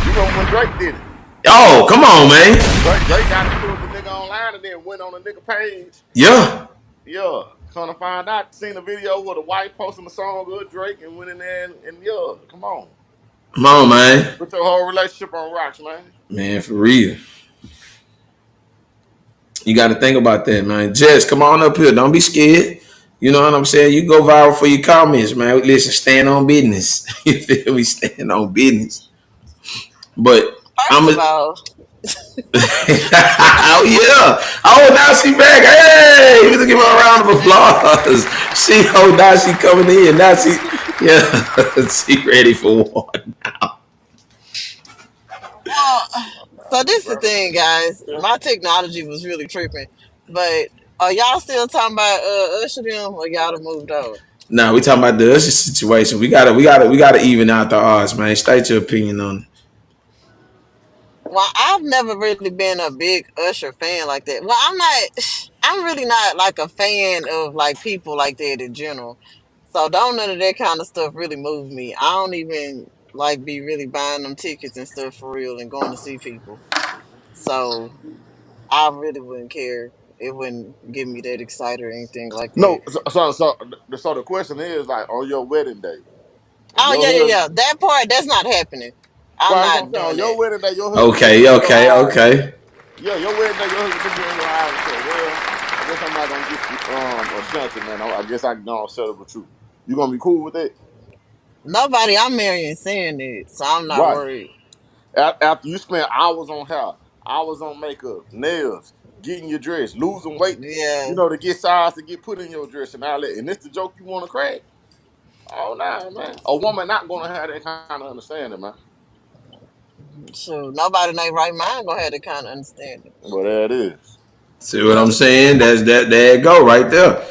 S6: You know when Drake did it?
S4: Oh, come on, man.
S6: Drake got to prove the nigga online and then went on the nigga page.
S4: Yeah.
S6: Trying to find out. Seen a video where the wife posting a song with Drake and went in there and come on.
S4: Come on, man.
S6: Put your whole relationship on rocks, man.
S4: Man, for real. You got to think about that, man. Jess, come on up here. Don't be scared. You know what I'm saying? You go viral for your comments, man. Listen, stand on business. You feel me? Stand on business. But
S5: First of all.
S4: Oh, yeah. Oh, now she back. Hey, let's give her a round of applause. Now she coming in. Now she ready for war now.
S5: So this is the thing, guys. My technology was really tripping. But are y'all still talking about Usher them, or y'all have moved on?
S4: Nah, we talking about the Usher situation. We gotta even out the odds, man. State your opinion on it.
S5: Well, I've never really been a big Usher fan like that. Well, I'm really not like a fan of like people like that in general. So don't none of that kind of stuff really move me. I don't even like be really buying them tickets and stuff for real and going to see people. So I really wouldn't care. It wouldn't get me that excited or anything like that.
S6: No, so the question is like on your wedding day.
S5: Oh yeah. That part that's not happening. I'm not doing
S6: on
S5: that.
S6: your wedding day, your husband.
S4: Okay.
S6: Yeah, your wedding day, your husband took you in your eyes and said, "Well, I guess I'm not gonna get you Ashanti, man. I guess I can go and settle with you." You gonna be cool with that?
S5: Nobody I'm marrying saying it, so I'm not
S6: Right.
S5: worried.
S6: After you spend hours on hair, hours on makeup, nails, getting your dress, losing weight,
S5: Yeah,
S6: to get size to get put in your dress and all that. And this the joke you want to crack? Oh, nah, man. A woman not gonna have that kind of understanding, man.
S5: sure. Nobody in their right mind gonna have that kind of understanding.
S6: But there it is.
S4: See what I'm saying? That's that. There it go right there.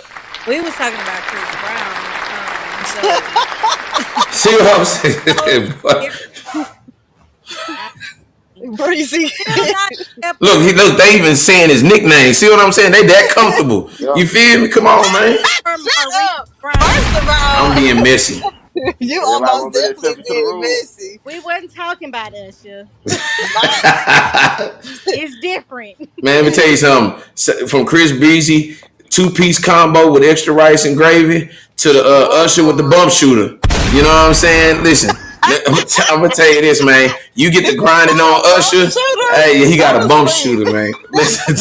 S7: We was talking about Chris Brown. So
S4: See what I'm saying? Boy.
S5: Breezy.
S7: still not step
S4: Look, they even saying his nickname. See what I'm saying? They that comfortable.
S6: Yeah.
S4: You feel me? Come on, man.
S7: for
S5: Shut
S7: Maurice
S5: up.
S7: Brown.
S5: First of
S4: I'm
S5: all,
S4: being messy.
S5: you
S6: Everybody
S5: almost
S6: want to accept
S5: definitely
S6: you to the
S5: being
S6: rules.
S5: messy.
S7: We wasn't talking about Usher.
S5: My,
S7: It's different.
S4: Man, let me tell you something. From Chris Breezy, 2-piece combo with extra rice and gravy to the Usher with the bump shooter. You know what I'm saying? Listen, I'm gonna tell you this, man. You get the grinding on Usher. Hey, he got a bump shooter, man. Listen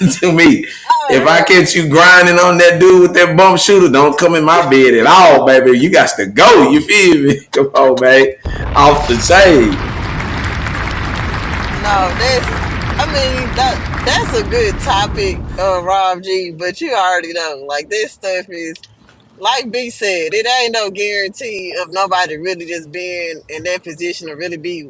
S4: to me. If I catch you grinding on that dude with that bump shooter, don't come in my bed at all, baby. You got to go. You feel me? Come on, man. Off the chain.
S5: no, that's a good topic, Rob G. But you already know, like this stuff is like B said, it ain't no guarantee of nobody really just being in that position to really be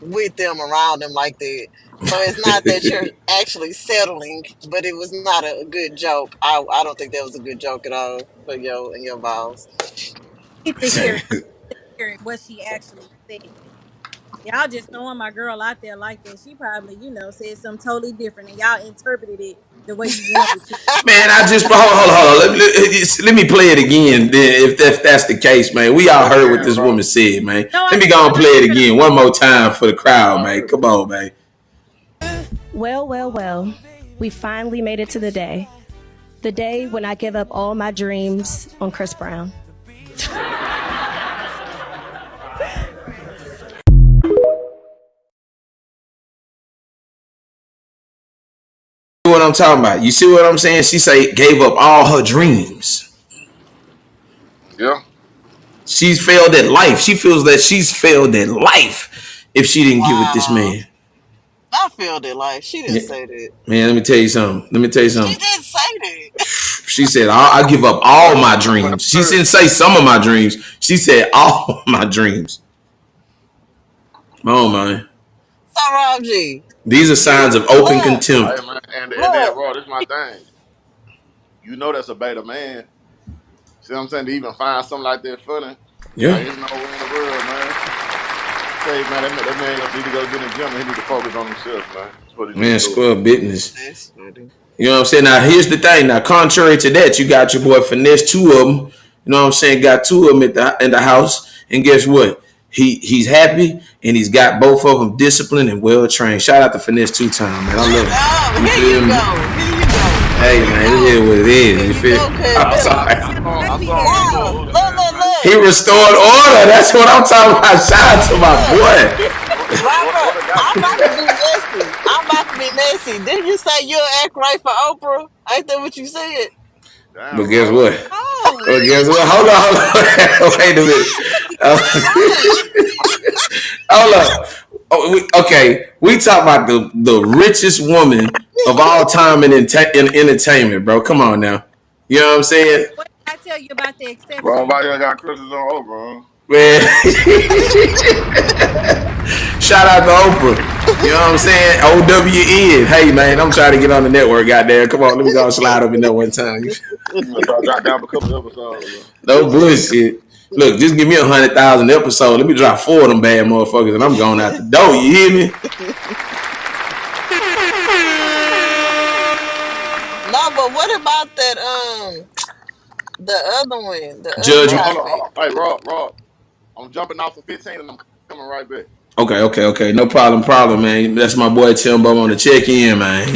S5: with them around them like that. So it's not that you're actually settling, but it was not a good joke. I don't think that was a good joke at all for your and your vows.
S7: Need to hear what she actually said. Y'all just throwing my girl out there like that. She probably, said something totally different, and y'all interpreted it the way you wanted to.
S4: Man, I just hold on. Let me play it again. Then, if that's the case, man, we all heard what this woman said, man.
S7: No,
S4: Let me go and play it again one more time for the crowd, man. Come on, man.
S8: Well, well, well, we finally made it to the day. The day when I give up all my dreams on Chris Brown.
S4: What I'm talking about. You see what I'm saying? She say gave up all her dreams.
S6: Yeah.
S4: She's failed at life. She feels that she's failed at life if she didn't get with this
S5: Wow,
S4: man.
S5: I felt it like she didn't
S4: Yeah.
S5: say that.
S4: Man, let me tell you something.
S5: She didn't say that.
S4: She said, I give up all my dreams. She didn't say some of my dreams. She said all my dreams. Come on, man.
S5: So Rob G,
S4: These are signs of open
S5: look,
S4: contempt.
S6: Hey, man, and then,
S5: look.
S6: bro, this is my thing. You know that's a beta man. See what I'm saying? To even find something like that funny.
S4: Yeah.
S6: Like, there's no way in the world, man. Say, man, that man need to go get in the gym and he need to focus on himself, man. That's what he
S4: Man,
S6: needs to do.
S4: square business.
S5: That's funny.
S4: You know what I'm saying? Now, here's the thing. Now, contrary to that, you got your boy Finesse, two of them. You know what I'm saying? Got two of them in the house. And guess what? He's happy, and he's got both of them disciplined and well trained. Shout out to Finesse 2-time, man. I love it.
S5: Oh,
S4: You
S5: here
S4: feel
S5: you
S4: me?
S5: go. Here you go.
S4: Hey,
S5: Here you
S4: man,
S5: go.
S4: it is what it is.
S5: Here
S4: You
S5: you
S4: feel
S5: go,
S4: me?
S5: cuz.
S4: I'm sorry.
S6: I saw
S5: Wow.
S6: him.
S5: Look.
S4: He restored order. That's what I'm talking about. Shout out to my
S5: Look.
S4: boy.
S5: Robert, I'm about to be
S6: Order
S5: messy. I'm about to be messy. Didn't you say you'll act right for Oprah? Ain't that what you said?
S4: But
S6: Damn,
S4: guess
S6: bro.
S4: what?
S7: Oh,
S4: Well, guess what? Hold on. Wait a minute. Hold up. Okay, we talk about the richest woman of all time in entertainment, bro. Come on now. You know what I'm saying?
S7: what did I tell you about the
S6: Bro,
S7: exception?
S6: nobody got crystals on Oprah, huh?
S4: Man. Shout out to Oprah. You know what I'm saying? OWN. Hey, man, I'm trying to get on the network, goddamn. Come on, let me go slide up in there one time.
S6: You know, drop down a couple episodes, bro.
S4: No bullshit. Look, just give me 100,000 episodes. Let me drop 4 of them bad motherfuckers, and I'm going out the door. You hear me?
S5: No, but what about that? The other one, the other
S4: Judge.
S6: Hold
S5: topic.
S6: on. Hey, Rob. I'm jumping off for 15 and I'm coming right back.
S4: Okay. No problem, man. That's my boy Timbo on the check-in, man.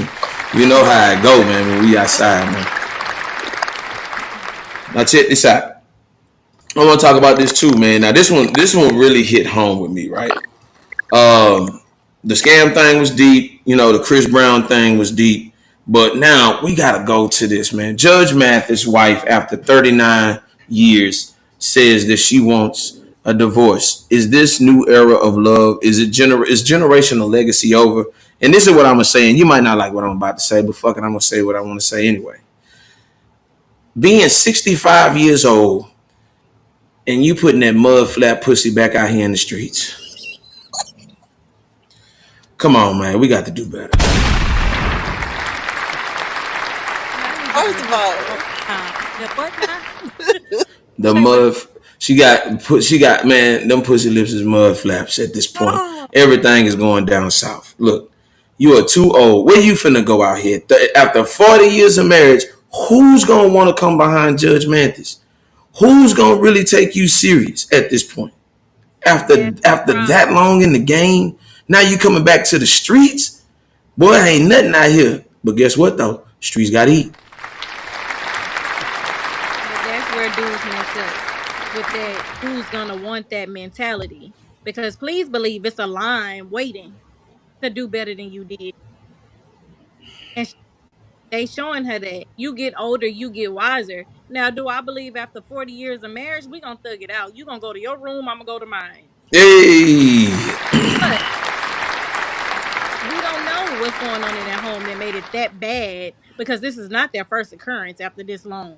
S4: You know how it go, man, when we outside, man. Now check this out. I want to talk about this too, man. Now this one really hit home with me, right? The scam thing was deep. You know, the Chris Brown thing was deep. But now we gotta go to this, man. Judge Mathis' wife, after 39 years, says that she wants a divorce. Is this new era of love? Is generational legacy over? And this is what I'm gonna say, and you might not like what I'm about to say, but fuck it, I'm gonna say what I want to say anyway. Being 65 years old and you putting that mud flat pussy back out here in the streets. Come on, man. We got to do better.
S5: First of all,
S4: The mud. She got, man, them pussy lips is mud flaps at this point. Everything is going down south. Look, you are too old. Where you finna go out here? After 40 years of marriage, who's gonna want to come behind Judge Mathis? Who's gonna really take you serious at this point? After that long in the game, now you coming back to the streets? Boy, ain't nothing out here. But guess what though? Streets got to eat.
S7: But that's where dudes mess up with that. Who's gonna want that mentality? Because please believe it's a line waiting to do better than you did, and they showing her that you get older, you get wiser. Now, do I believe after 40 years of marriage, we gonna thug it out? You gonna go to your room, I'm gonna go to mine.
S4: Hey.
S7: But we don't know what's going on in that home that made it that bad because this is not their first occurrence after this long,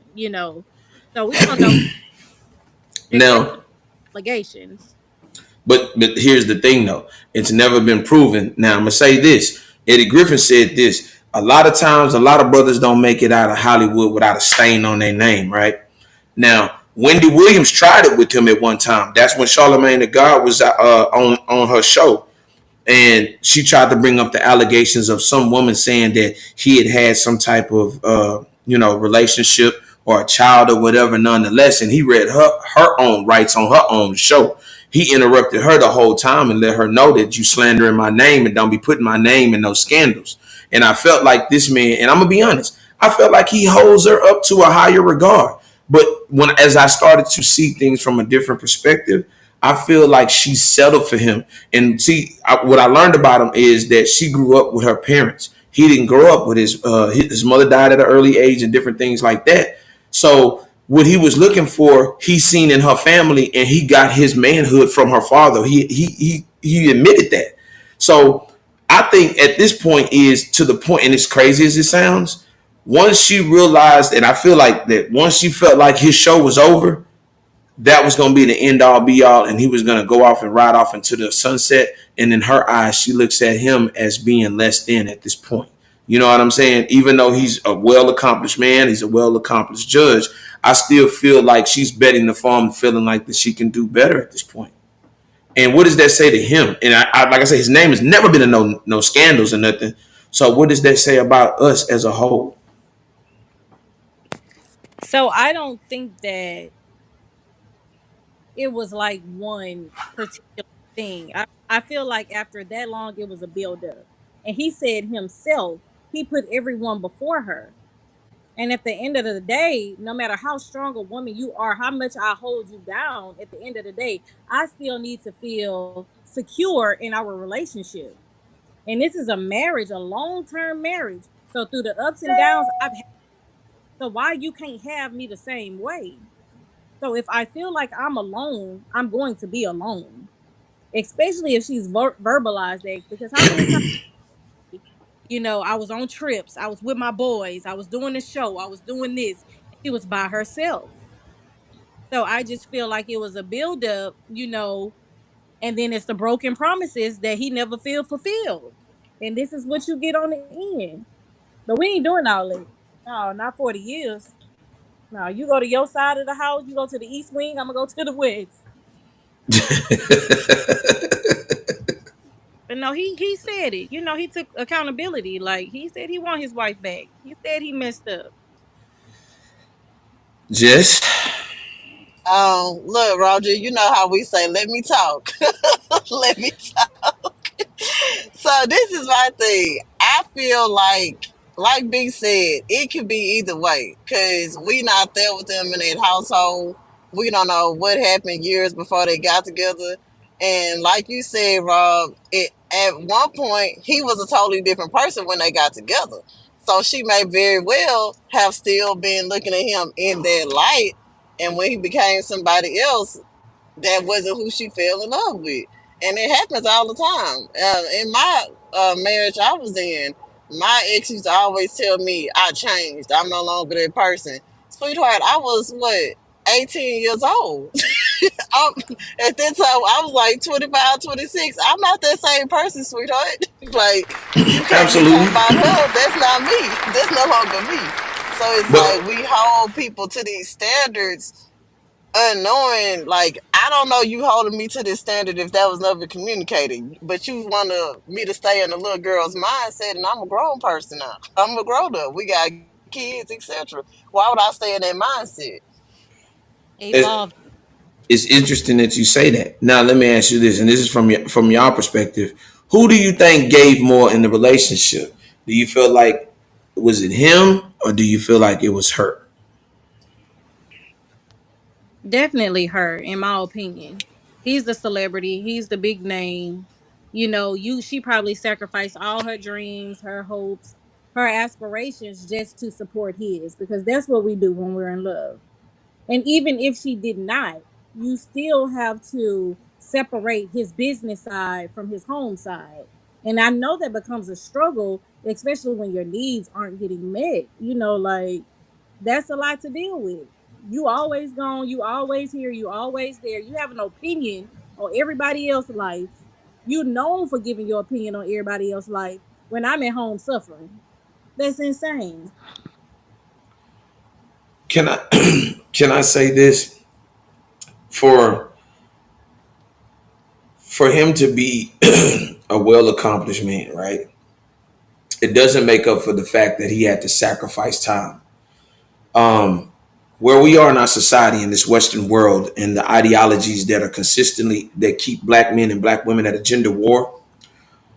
S7: So we don't know except for
S4: Now,
S7: allegations.
S4: but here's the thing though. It's never been proven. Now I'm gonna say this. Eddie Griffin said this. A lot of times, a lot of brothers don't make it out of Hollywood without a stain on their name, right? Now, Wendy Williams tried it with him at one time. That's when Charlamagne the God was on her show. And she tried to bring up the allegations of some woman saying that he had some type of relationship or a child or whatever nonetheless, and he read her own rights on her own show. He interrupted her the whole time and let her know that you slandering my name and don't be putting my name in those scandals. And I felt like this man, and I'm gonna be honest, I felt like he holds her up to a higher regard. But as I started to see things from a different perspective, I feel like she settled for him. And see, what I learned about him is that she grew up with her parents. He didn't grow up with his mother died at an early age and different things like that. So what he was looking for, he seen in her family, and he got his manhood from her father. He admitted that. So I think at this point is to the point, and as crazy as it sounds, once she realized, and I feel like that once she felt like his show was over, that was going to be the end all be all, and he was going to go off and ride off into the sunset. And in her eyes, she looks at him as being less than at this point. You know what I'm saying? Even though he's a well-accomplished man, he's a well-accomplished judge, I still feel like she's betting the farm, feeling like that she can do better at this point. And what does that say to him? And I like I said, his name has never been in no scandals or nothing. So what does that say about us as a whole?
S7: So I don't think that it was like one particular thing. I feel like after that long, it was a buildup. And he said himself, he put everyone before her. And at the end of the day, no matter how strong a woman you are, how much I hold you down, at the end of the day, I still need to feel secure in our relationship. And this is a marriage, a long-term marriage. So through the ups and downs, I've had. So why you can't have me the same way? So if I feel like I'm alone, I'm going to be alone. Especially if she's verbalized that. Because how many times, I was on trips, I was with my boys, I was doing the show, I was doing this, and she was by herself. So I just feel like it was a buildup, and then it's the broken promises that he never feel fulfilled. And this is what you get on the end. But we ain't doing all that. No, not 40 years. No, you go to your side of the house, you go to the east wing, I'm gonna go to the west. But no, he said it. He took accountability. Like he said he want his wife back. He said he messed up.
S4: Just
S5: look, Roger, you know how we say, let me talk. Let me talk. So this is my thing. I feel like B said, it could be either way. Cause we not there with them in that household. We don't know what happened years before they got together. And like you said, Rob, at one point he was a totally different person when they got together. So she may very well have still been looking at him in that light. And when he became somebody else, that wasn't who she fell in love with. And it happens all the time. In my marriage I was in, my ex used to always tell me I changed. I'm no longer that person. Sweetheart, I was what, 18 years old. um, at that time, I was like 25, 26. I'm not that same person, sweetheart. Like, you can't be talking
S4: Absolutely.
S5: about her. That's not me. That's no longer me. So it's like
S4: But
S5: we hold people to these standards unknowing, like, I don't know you holding me to this standard if that was never communicated, but you want me to stay in the little girl's mindset, and I'm a grown person now. I'm a grown up. We got kids, etc. Why would I stay in that mindset?
S4: it's,
S7: Evolved.
S4: it's interesting that you say that. Now let me ask you this, and this is from your perspective. Who do you think gave more in the relationship? Do you feel like, was it him, or do you feel like it was her?
S7: Definitely her, in my opinion. He's the celebrity. He's the big name. She probably sacrificed all her dreams, her hopes, her aspirations just to support his, because that's what we do when we're in love. And even if she did not, you still have to separate his business side from his home side. And I know that becomes a struggle, especially when your needs aren't getting met. Like, that's a lot to deal with. You always gone, you always here, you always there. You have an opinion on everybody else's life. You known for giving your opinion on everybody else's life when I'm at home suffering. That's insane.
S4: Can I can I say this, for him to be a well accomplished man, right? It doesn't make up for the fact that he had to sacrifice time. Um, where we are in our society in this Western world, and the ideologies that are consistently that keep black men and black women at a gender war,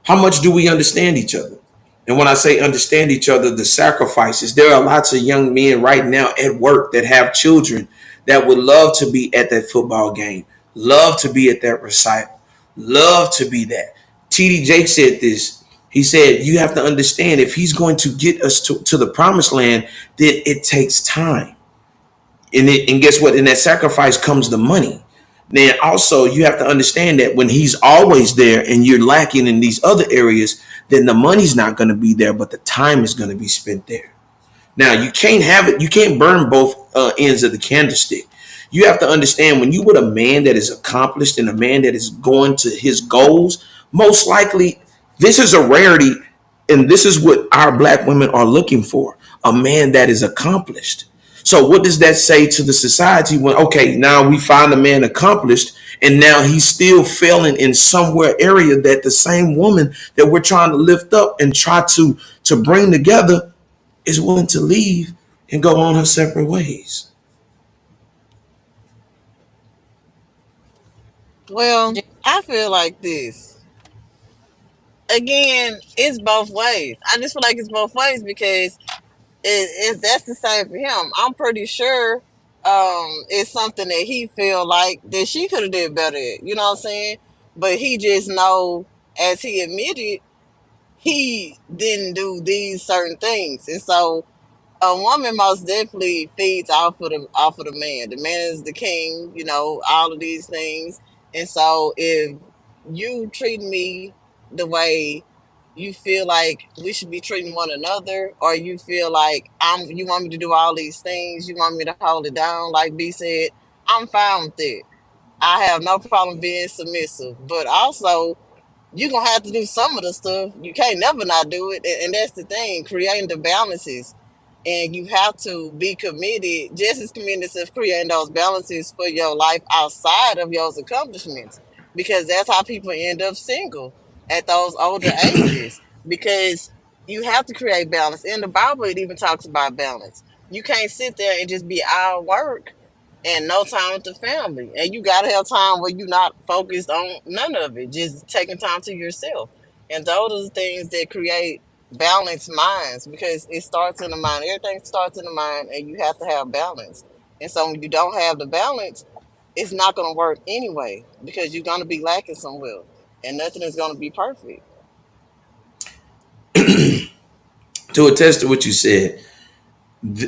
S4: how much do we understand each other? And when I say understand each other, the sacrifices, there are lots of young men right now at work that have children that would love to be at that football game, love to be at that recital, love to be that. TD Jake said this. He said, you have to understand, if he's going to get us to the promised land, then it takes time. And guess what? In that sacrifice comes the money. Then also you have to understand that when he's always there and you're lacking in these other areas, then the money's not going to be there, but the time is going to be spent there. Now you can't have it. You can't burn both ends of the candlestick. You have to understand, when you with a man that is accomplished and a man that is going to his goals, most likely this is a rarity, and this is what our black women are looking for: a man that is accomplished. So what does that say to the society when, okay, now we find a man accomplished and now he's still failing in somewhere area that the same woman that we're trying to lift up and try to bring together is willing to leave and go on her separate ways?
S5: Well, I feel like this. Again, it's both ways. I just feel like it's both ways because that's the same for him. I'm pretty sure it's something that he feel like that she could have did better at. You know what I'm saying? But he just know, as he admitted, he didn't do these certain things, and so a woman most definitely feeds off of the man. The man is the king, all of these things. And so if you treat me the way you feel like we should be treating one another, or you feel like you want me to do all these things, you want me to hold it down, like B said, I'm fine with it. I have no problem being submissive. But also, you're gonna have to do some of the stuff. You can't never not do it. And that's the thing, creating the balances. And you have to be committed, just as committed to creating those balances for your life outside of your accomplishments. Because that's how people end up single at those older ages. Because you have to create balance. In the Bible, it even talks about balance. You can't sit there and just be out of work and no time with the family. And you gotta have time where you're not focused on none of it, just taking time to yourself. And those are the things that create balanced minds, because it starts in the mind. Everything starts in the mind, and you have to have balance. And so when you don't have the balance, it's not gonna work anyway, because you're gonna be lacking somewhere, and nothing is gonna be perfect.
S4: to attest to what you said,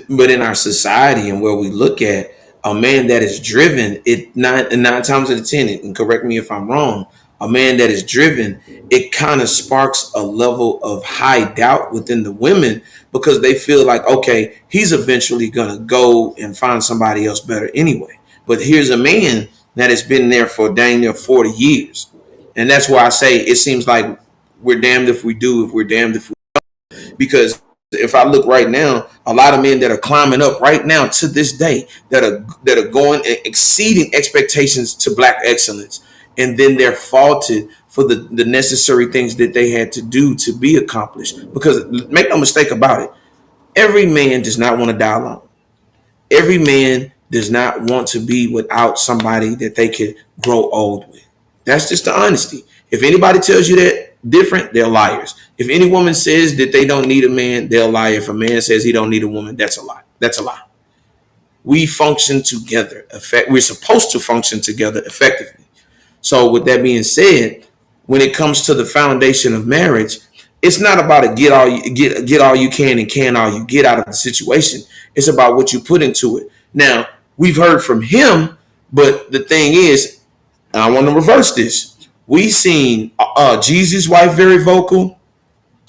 S4: but in our society and where we look at a man that is driven, it nine times out of ten, and correct me if I'm wrong, a man that is driven, it kind of sparks a level of high doubt within the women because they feel like, okay, he's eventually gonna go and find somebody else better anyway. But here's a man that has been there for dang near 40 years. And that's why I say it seems like we're damned if we do, if we're damned if we, because if I look right now, a lot of men that are climbing up right now to this day that are going and exceeding expectations to black excellence, and then they're faulted for the necessary things that they had to do to be accomplished. Because make no mistake about it, every man does not want to die alone. Every man does not want to be without somebody that they could grow old with. That's just the honesty. If anybody tells you that different, they're liars. If any woman says that they don't need a man, they're a liar. If a man says he don't need a woman, that's a lie. That's a lie. We function together. We're supposed to function together effectively. So with that being said, when it comes to the foundation of marriage, it's not about a get all you can all you get out of the situation. It's about what you put into it. Now, we've heard from him, but the thing is, I want to reverse this. We seen Jeezy's wife very vocal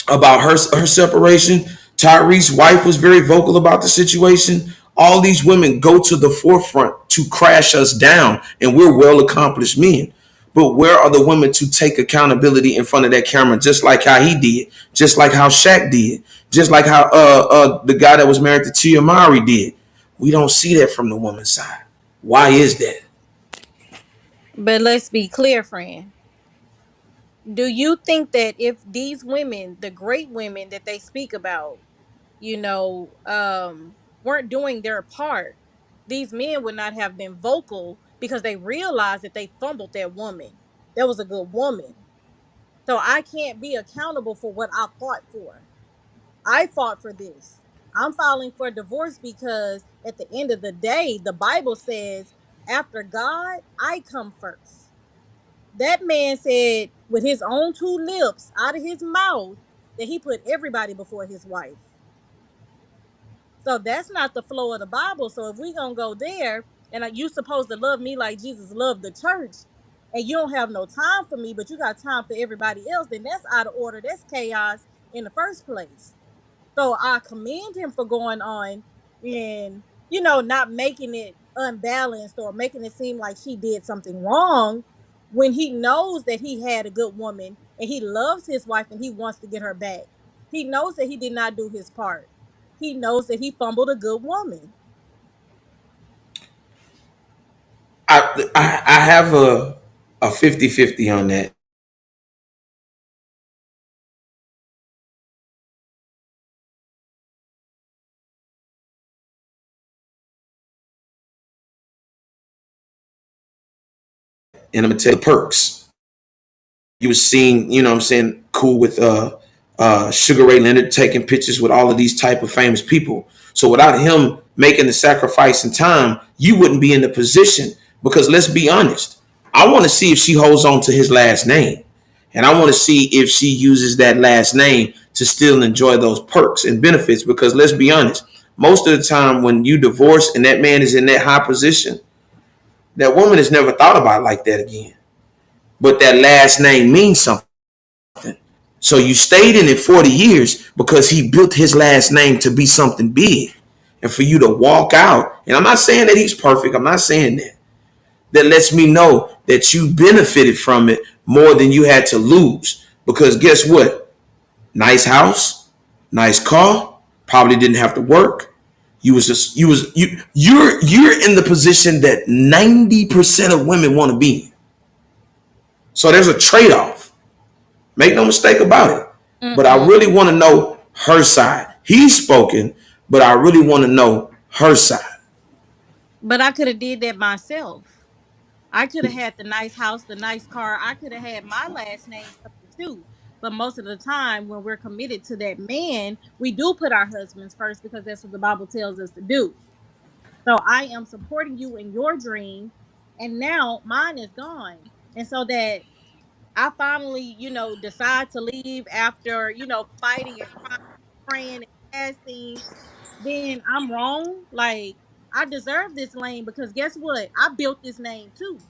S4: about her separation. Tyrese's wife was very vocal about the situation. All these women go to the forefront to crash us down, and we're well accomplished men. But where are the women to take accountability in front of that camera, just like how he did, just like how Shaq did, just like how the guy that was married to Tia Mowry did? We don't see that from the woman's side. Why is that?
S7: But let's be clear, friend. Do you think that if these women, the great women that they speak about, weren't doing their part, these men would not have been vocal because they realized that they fumbled that woman. That was a good woman. So I can't be accountable for what I fought for. I fought for this. I'm filing for divorce because at the end of the day, the Bible says, after God, I come first. That man said with his own two lips out of his mouth that he put everybody before his wife. So that's not the flow of the Bible. So if we gonna go there, and you supposed to love me like Jesus loved the church, and you don't have no time for me, but you got time for everybody else, then that's out of order. That's chaos in the first place. So I commend him for going on and not making it unbalanced or making it seem like she did something wrong when he knows that he had a good woman and he loves his wife and he wants to get her back. He knows that he did not do his part. He knows that he fumbled a good woman.
S4: I have a 50-50 on that. And I'm gonna tell you the perks. You was seeing, you know what I'm saying, cool with Sugar Ray Leonard taking pictures with all of these type of famous people. So without him making the sacrifice in time, you wouldn't be in the position. Because let's be honest, I want to see if she holds on to his last name. And I want to see if she uses that last name to still enjoy those perks and benefits. Because let's be honest, most of the time when you divorce and that man is in that high position, that woman is never thought about like that again. But that last name means something. So you stayed in it 40 years because he built his last name to be something big. And for you to walk out, and I'm not saying that he's perfect, I'm not saying that. That lets me know that you benefited from it more than you had to lose. Because guess what? Nice house, nice car, probably didn't have to work. You're in the position that 90% of women want to be in. So there's a trade-off. Make no mistake about it. But I really want to know her side. He's spoken, but I really want to know her side.
S7: But I could have did that myself. I could have had the nice house, the nice car. I could have had my last name something too. But most of the time, when we're committed to that man, we do put our husbands first because that's what the Bible tells us to do. So I am supporting you in your dream, and now mine is gone. And so that I finally, decide to leave after, fighting and crying. praying and fasting, then I'm wrong. Like I deserve this lane because guess what? I built this name too.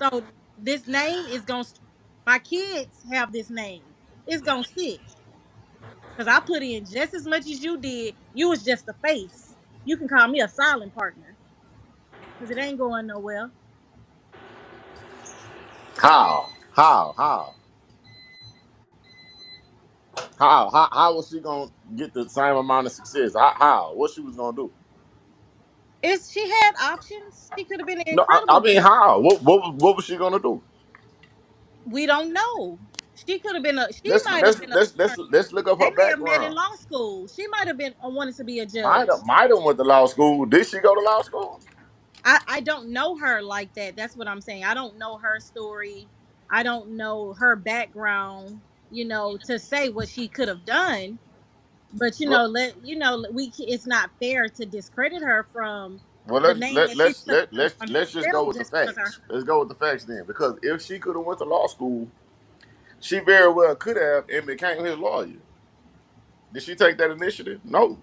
S7: So this name is gonna. My kids have this name. It's gonna stick because I put in just as much as you did. You was just the face. You can call me a silent partner because it ain't going nowhere.
S6: How? How? How? How was she gonna get the same amount of success? How? What she was gonna do?
S7: It's she had options. She could have been an
S6: No, I
S7: incredible
S6: mean
S7: business.
S6: how? What was she gonna do?
S7: We don't know. She could have been a. She
S6: Let's
S7: might have
S6: let's
S7: been a.
S6: let's let's let's look up
S7: They
S6: her
S7: may have met in
S6: background.
S7: law school. She might have been wanted to be a
S6: Might
S7: judge.
S6: have might have went to law school. Did she go to law school?
S7: I don't know her like that. That's what I'm saying. I don't know her story. I don't know her background. To say what she could have done. But
S6: Well,
S7: it's not fair to discredit her from
S6: well,
S7: the
S6: let's
S7: name
S6: let
S7: that she
S6: let's
S7: took
S6: let let's
S7: on
S6: let's just go
S7: herself
S6: with the
S7: just because her.
S6: facts. Let's go with the facts then, because if she could have went to law school, she very well could have and became his lawyer. Did she take that initiative? No.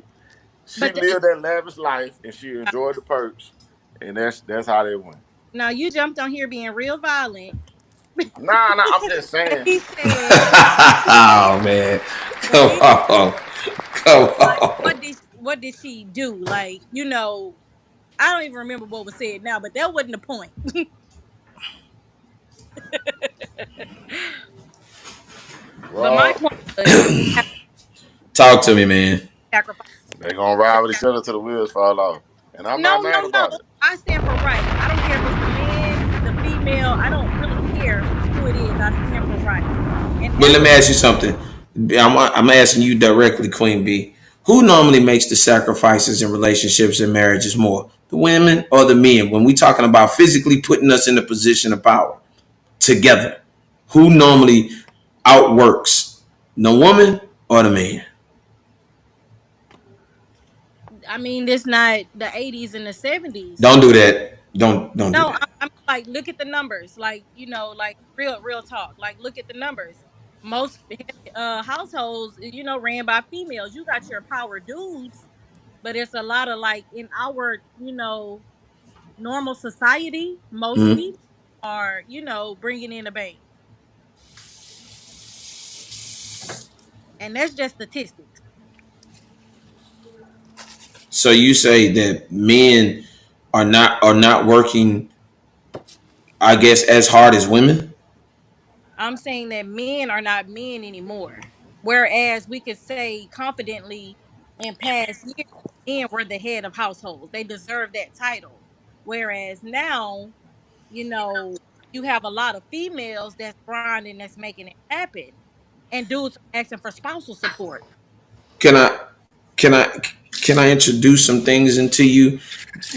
S6: She
S7: But
S6: lived that lavish life and she enjoyed the perks, and that's how they went.
S7: now you jumped on here being real violent.
S6: Nah, I'm just
S7: When
S6: saying.
S7: he said,
S4: Oh man,
S7: when
S4: come
S7: he
S4: on, come
S7: like,
S4: on.
S7: what did she do? Like, I don't even remember what was said now, but that wasn't the point. But my
S6: Well,
S7: point was she had
S4: Talk to me, man.
S7: sacrifice.
S6: they gonna ride with each other till the wheels fall off, and I'm not
S7: No,
S6: mad
S7: no, no.
S6: about it.
S7: I stand for right. I don't care if it's the man, the female. I don't really care who it is. I stand for right. And
S4: But let
S7: ever
S4: me ask you something. I'm asking you directly, Queen B. Who normally makes the sacrifices in relationships and marriages more, the women or the men? When we talking about physically putting us in a position of power together, who normally outworks, the woman or the man?
S7: I mean, it's not the 80s and the 70s.
S4: Don't do that. Don't do
S7: No,
S4: that.
S7: I'm like, look at the numbers. Like, like real talk. Like, look at the numbers. Most households, ran by females. You got your power dudes, but it's a lot of like in our, normal society, most
S4: Mhm.
S7: females are, bringing in a bank. And that's just statistics.
S4: So you say that men are not working, I guess, as hard as women.
S7: I'm saying that men are not men anymore. Whereas we could say confidently in past years, men were the head of households. They deserve that title. Whereas now, you know, you have a lot of females that's grinding, that's making it happen. And dudes are asking for spousal support.
S4: Can I can I can I introduce some things into you?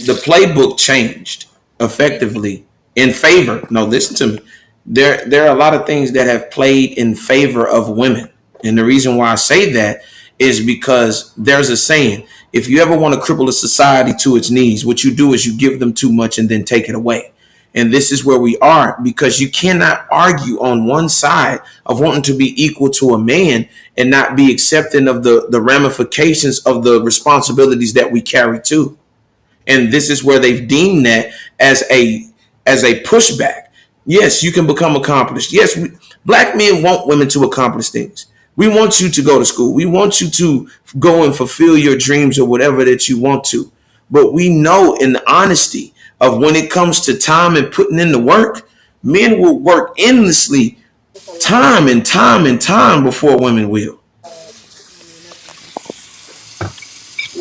S4: The playbook changed
S7: It did.
S4: effectively in favor. No, listen to me. There are a lot of things that have played in favor of women. And the reason why I say that is because there's a saying, if you ever want to cripple a society to its knees, what you do is you give them too much and then take it away. And this is where we are, because you cannot argue on one side of wanting to be equal to a man and not be accepting of the ramifications of the responsibilities that we carry too. And this is where they've deemed that as a pushback. Yes, you can become accomplished. Yes, black men want women to accomplish things. We want you to go to school. We want you to go and fulfill your dreams or whatever that you want to. But we know in the honesty of when it comes to time and putting in the work, men will work endlessly, time and time and time before women will.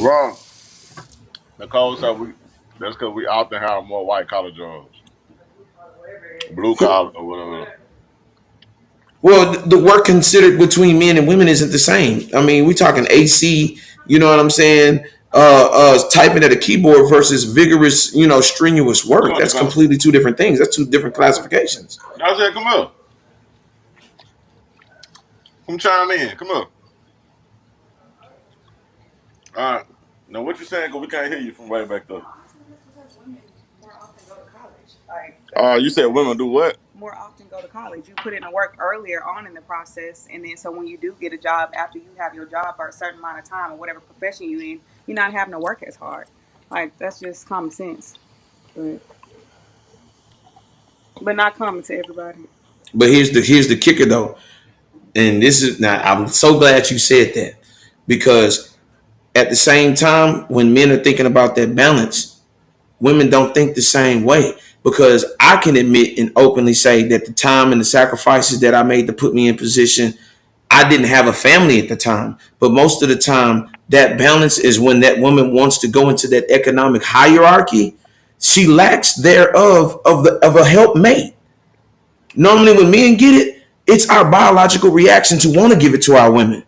S6: Wrong. Nicole said that's because we often have more white collar jobs, blue collar or whatever.
S4: Well, the work considered between men and women isn't the same. I mean, we talking AC, you know what I'm saying? Typing at a keyboard versus vigorous, strenuous
S6: Come
S4: work.
S6: on,
S4: That's
S6: Nicole.
S4: completely two different things. That's two different classifications.
S6: I said, come here. Come chime in. Come here. All right. Now, what you saying? Because we can't hear you from way back there. You said women do what?
S9: more often go to college. You put in the work earlier on in the process, and then so when you do get a job after you have your job for a certain amount of time or whatever profession you in, you're not having to work as hard. Like that's just common sense, but not common to everybody.
S4: But here's the kicker though, and this is now I'm so glad you said that because at the same time when men are thinking about that balance, women don't think the same way. Because I can admit and openly say that the time and the sacrifices that I made to put me in position, I didn't have a family at the time. But most of the time, that balance is when that woman wants to go into that economic hierarchy, she lacks thereof of a helpmate. Normally, when men get it, it's our biological reaction to want to give it to our women.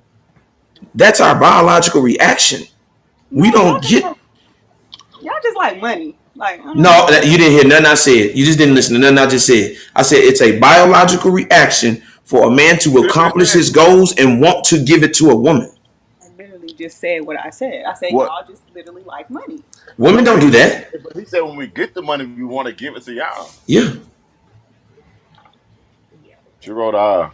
S4: That's our biological reaction. We don't get.
S9: Y'all just like money. Like
S4: No, you didn't hear nothing I said. You just didn't listen to nothing I just said. I said it's a biological reaction for a man to accomplish his goals and want to give it to a woman.
S9: I literally just said what I said. I said
S6: What?
S9: y'all just literally like money.
S4: Women don't do that.
S6: But he said when we get the money, we want to give it to y'all.
S4: Yeah.
S6: She wrote, "Ah,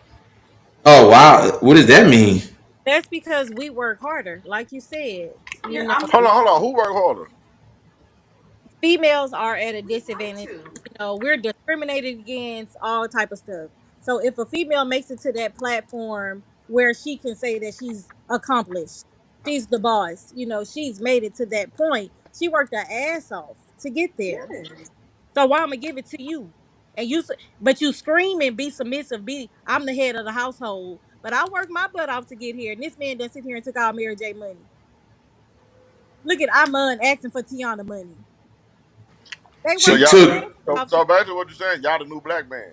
S4: Oh wow. What does that mean?
S7: That's because we work harder, like you said. You
S9: Yeah,
S7: know,
S6: hold on. Who work harder?
S7: females are at a
S9: we like
S7: disadvantage.
S9: to.
S7: You know, we're discriminated against, all type of stuff. So if a female makes it to that platform where she can say that she's accomplished, she's the boss, you know, she's made it to that point. She worked her ass off to get there.
S9: Yes.
S7: So why I'm gonna give it to you? And but you scream and be submissive. I'm the head of the household, but I worked my butt off to get here. And this man done sit here and took all Mary J money. Look at Iman asking for Tiana money. They
S6: So
S4: She
S7: worked
S6: y'all,
S7: their
S4: took.
S7: ass
S6: so,
S7: off to.
S6: so basically what you're saying, y'all the new black man.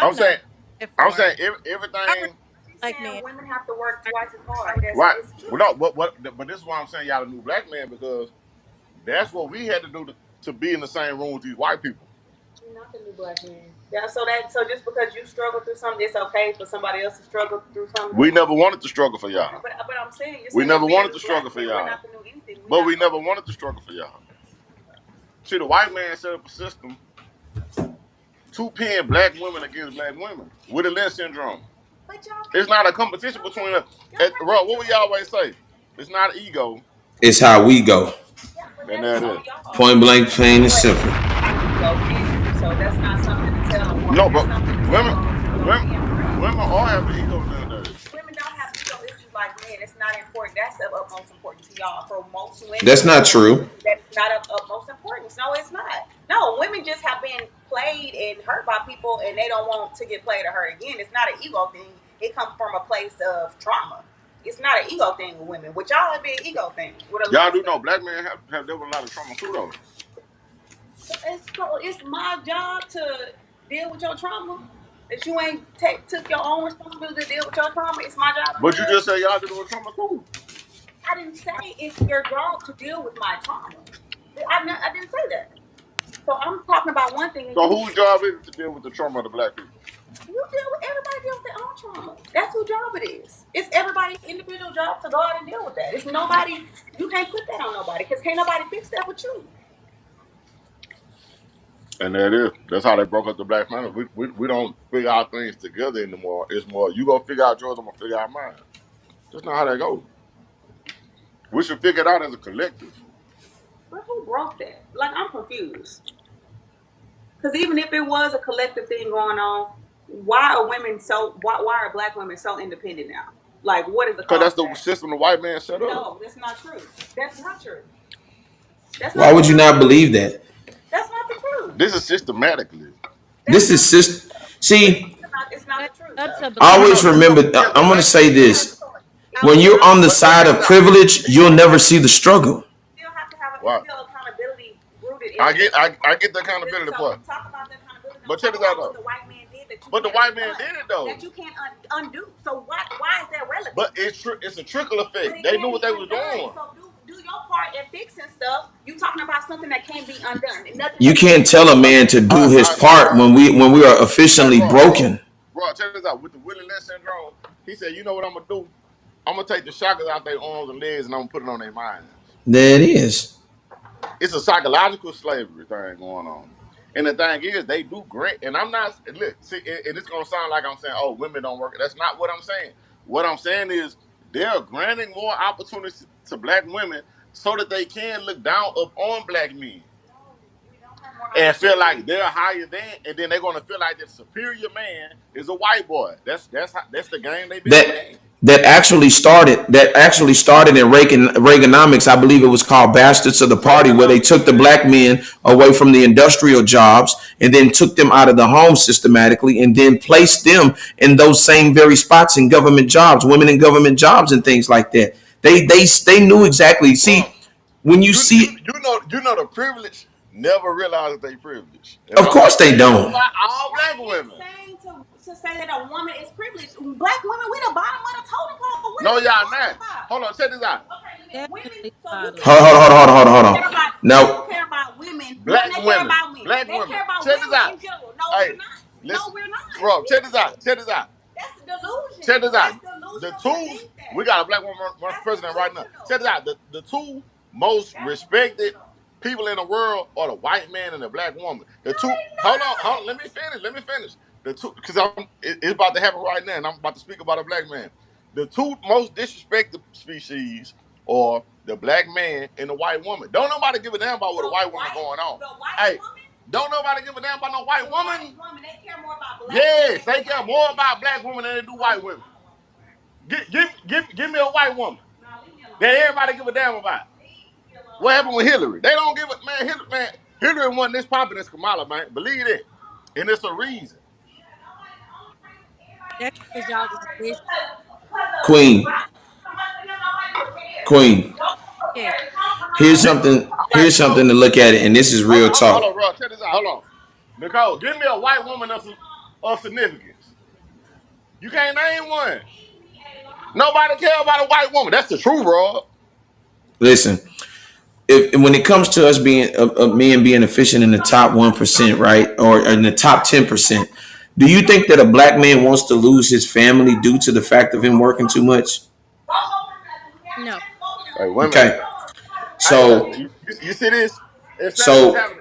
S6: I'm
S7: I'm not
S6: saying,
S7: that
S6: I'm
S7: far.
S6: saying
S7: I really
S6: everything.
S9: She's
S7: like
S9: saying
S7: man.
S9: women have to work twice as hard. That's
S6: Right?
S9: it's
S6: Well,
S9: true.
S6: no, but this is why I'm saying y'all the new black man because that's what we had to do to be in the same room with these white people.
S9: You're not the new black man. Yeah, so just because you struggle through something, it's okay for somebody else to struggle through something.
S6: We never wanted to struggle for y'all.
S9: But I'm saying you're
S6: We
S9: saying
S6: never
S9: we're
S6: wanted
S9: the
S6: to
S9: black
S6: struggle for
S9: man. We're
S6: y'all.
S9: not the new anything.
S6: But we never wanted to struggle for y'all. See, the white man set up a system to pin black women against black women with the Lynch syndrome.
S9: But y'all
S6: It's
S9: can't.
S6: not a competition between us. Bro, what we always say? It's not ego.
S4: It's how we go.
S9: Yeah, but
S6: And
S9: that's
S6: that
S9: on
S6: is.
S9: y'all.
S4: Point blank, plain and simple.
S9: Ego in you. So that's not something to tell a woman.
S6: No,
S9: That's
S6: but
S9: something to tell
S6: women,
S9: a grown
S6: women,
S9: man for real.
S6: women all have an ego nowadays.
S9: Women don't have ego issues like men. It's not important. That's of utmost importance to y'all. For most women,
S4: That's not true.
S9: that's not of utmost importance. No, it's not. No, women just have been played and hurt by people, and they don't want to get played or hurt again. It's not an ego thing. It comes from a place of trauma. It's not an ego thing with women. With y'all, it be an ego thing. With a lot
S6: Y'all
S9: of
S6: do know
S9: stuff.
S6: black men have dealt with a lot of trauma too, though.
S9: It's my job to deal with your trauma. That you ain't took your own responsibility to deal with your trauma. It's my job to
S6: But
S9: do
S6: you
S9: it.
S6: just say y'all deal with trauma too.
S9: I didn't say it's your job to deal with my trauma. I didn't say that. So I'm talking about one thing, and
S6: So
S9: you
S6: whose job is it to deal with the trauma of the black people?
S9: everybody deal with their own trauma. That's whose job it is. It's everybody's individual job to go out and deal with that. It's nobody. You can't put that on nobody because can't nobody fix that but you.
S6: And that is. That's how they broke up the black family. We don't figure out things together anymore. It's more, you gonna figure out yours, I'm gonna figure out mine. That's not how that goes. We should figure it out as a collective.
S9: But who broke that? Like I'm confused. Because even if it was a collective thing going on, why are women so? Why are black women so independent now? Like, what is the
S6: Because
S9: cause
S6: that's
S9: of
S6: the
S9: that?
S6: system the white man set up.
S9: No, that's not true. That's not true. That's
S4: Why
S9: not the
S4: would you not
S9: truth.
S4: believe that?
S9: That's not the truth.
S6: This is systematically.
S9: That's
S4: This
S9: not
S4: is
S9: the truth.
S4: system. See,
S9: It's not
S7: That's
S9: the truth,
S7: up
S9: though.
S7: to
S4: I
S7: black.
S6: You
S4: always
S6: know,
S4: remember.
S6: yeah,
S4: I'm
S6: but
S4: going to
S6: black
S4: say
S6: people have a
S4: this:
S6: choice.
S4: when you're on the
S6: But
S4: side
S6: check
S4: of
S6: this out.
S4: privilege, you'll never see the struggle.
S9: Still have to have it's
S6: What?
S9: still accountability rooted in
S6: I
S9: it.
S6: get I get the accountability
S9: So
S6: part.
S9: we talk about the accountability.
S6: But
S9: Don't
S6: check
S9: talk
S6: this out
S9: about what
S6: though.
S9: the white man did that you
S6: But the
S9: can't
S6: white man
S9: undo.
S6: did it though.
S9: That you can't undo. So why is that relevant?
S6: But it's a trickle
S9: But
S6: effect.
S9: it
S6: They
S9: can't
S6: knew
S9: be
S6: what they was
S9: undone.
S6: doing.
S9: So do your part in fixing stuff. You talking about something that can't be undone. And nothing
S4: You
S9: that
S4: can't tell a man to do his part
S6: I
S4: when we are
S6: hey
S4: efficiently broken.
S6: bro, check this out. With the Willie Lynch syndrome, he said, you know what I'm gonna do? I'm gonna take the shackles out their arms and legs and I'm gonna put it on their minds.
S4: There it is.
S6: It's a psychological slavery thing going on. And the thing is, they do great. And I'm not look, see, and it's gonna sound like I'm saying, oh, women don't work. That's not what I'm saying. What I'm saying is they're granting more opportunities to black women so that they can look down upon black men and feel like they're higher than, and then they're gonna feel like the superior man is a white boy. That's the game they've been
S4: that
S6: playing.
S4: that actually started in Reaganomics. I believe it was called Bastards of the Party, where they took the black men away from the industrial jobs and then took them out of the home systematically and then placed them in those same very spots in government jobs, women in government jobs and things like that. They knew exactly. See,
S6: Bro,
S4: when you see,
S6: you know the privilege never realize that they privilege. And
S4: of
S6: I'm not
S4: course they
S6: saying this
S4: don't.
S6: about all black women.
S9: Saying to say that a woman is privileged. Black women, we the bottom of the totem pole. What
S6: No,
S9: are you
S6: y'all
S9: talking
S6: not.
S9: about?
S6: Hold on, check this out.
S9: Okay, women.
S7: Definitely
S9: So you
S7: bottom.
S9: care
S4: Hold on.
S9: they
S4: Now,
S9: don't care about women.
S6: Black
S9: They care
S6: women.
S9: about men.
S6: Black
S9: They
S6: women.
S9: care about
S6: Check this
S9: women
S6: out.
S9: in general. No,
S6: Hey,
S9: we're not. No,
S6: listen.
S9: we're not.
S6: Bro, check this out. Check this out.
S9: That's a delusion.
S6: Check this out.
S9: That's delusional
S6: The
S9: to
S6: two,
S9: think that.
S6: we got a black woman run for president right now. Check this out. The two most respected people in the world are the white man and the black woman. The two, hold on, let me finish. The two, because it's about to happen right now, and I'm about to speak about a black man. The two most disrespected species are the black man and the white woman. Don't nobody give a damn about what a white woman going on. Hey, don't nobody give a damn about no white woman.
S9: They care more about black
S6: Yes, they care more about black women than they do white women. Give me a white woman that everybody give a damn about. What happened with Hillary? They don't give a Hillary wasn't this popular as Kamala, man. Believe it. And it's a reason.
S7: That's because y'all was this.
S4: Queen, Queen.
S7: Yeah.
S4: Here's something.
S6: All right,
S4: Here's something to look at it, and this is real
S6: hold on,
S4: talk.
S6: bro. Check this out. Hold on. Nicole, give me a white woman of significance. You can't name one. Nobody care about a white woman. That's the truth, bro.
S4: Listen, if when it comes to us being men being efficient in the top 1%, right, or in the top 10%, do you think that a black man wants to lose his family due to the fact of him working too much?
S7: No.
S6: Hey, women.
S4: Okay, so
S6: You see this? Instead of us
S4: so
S6: having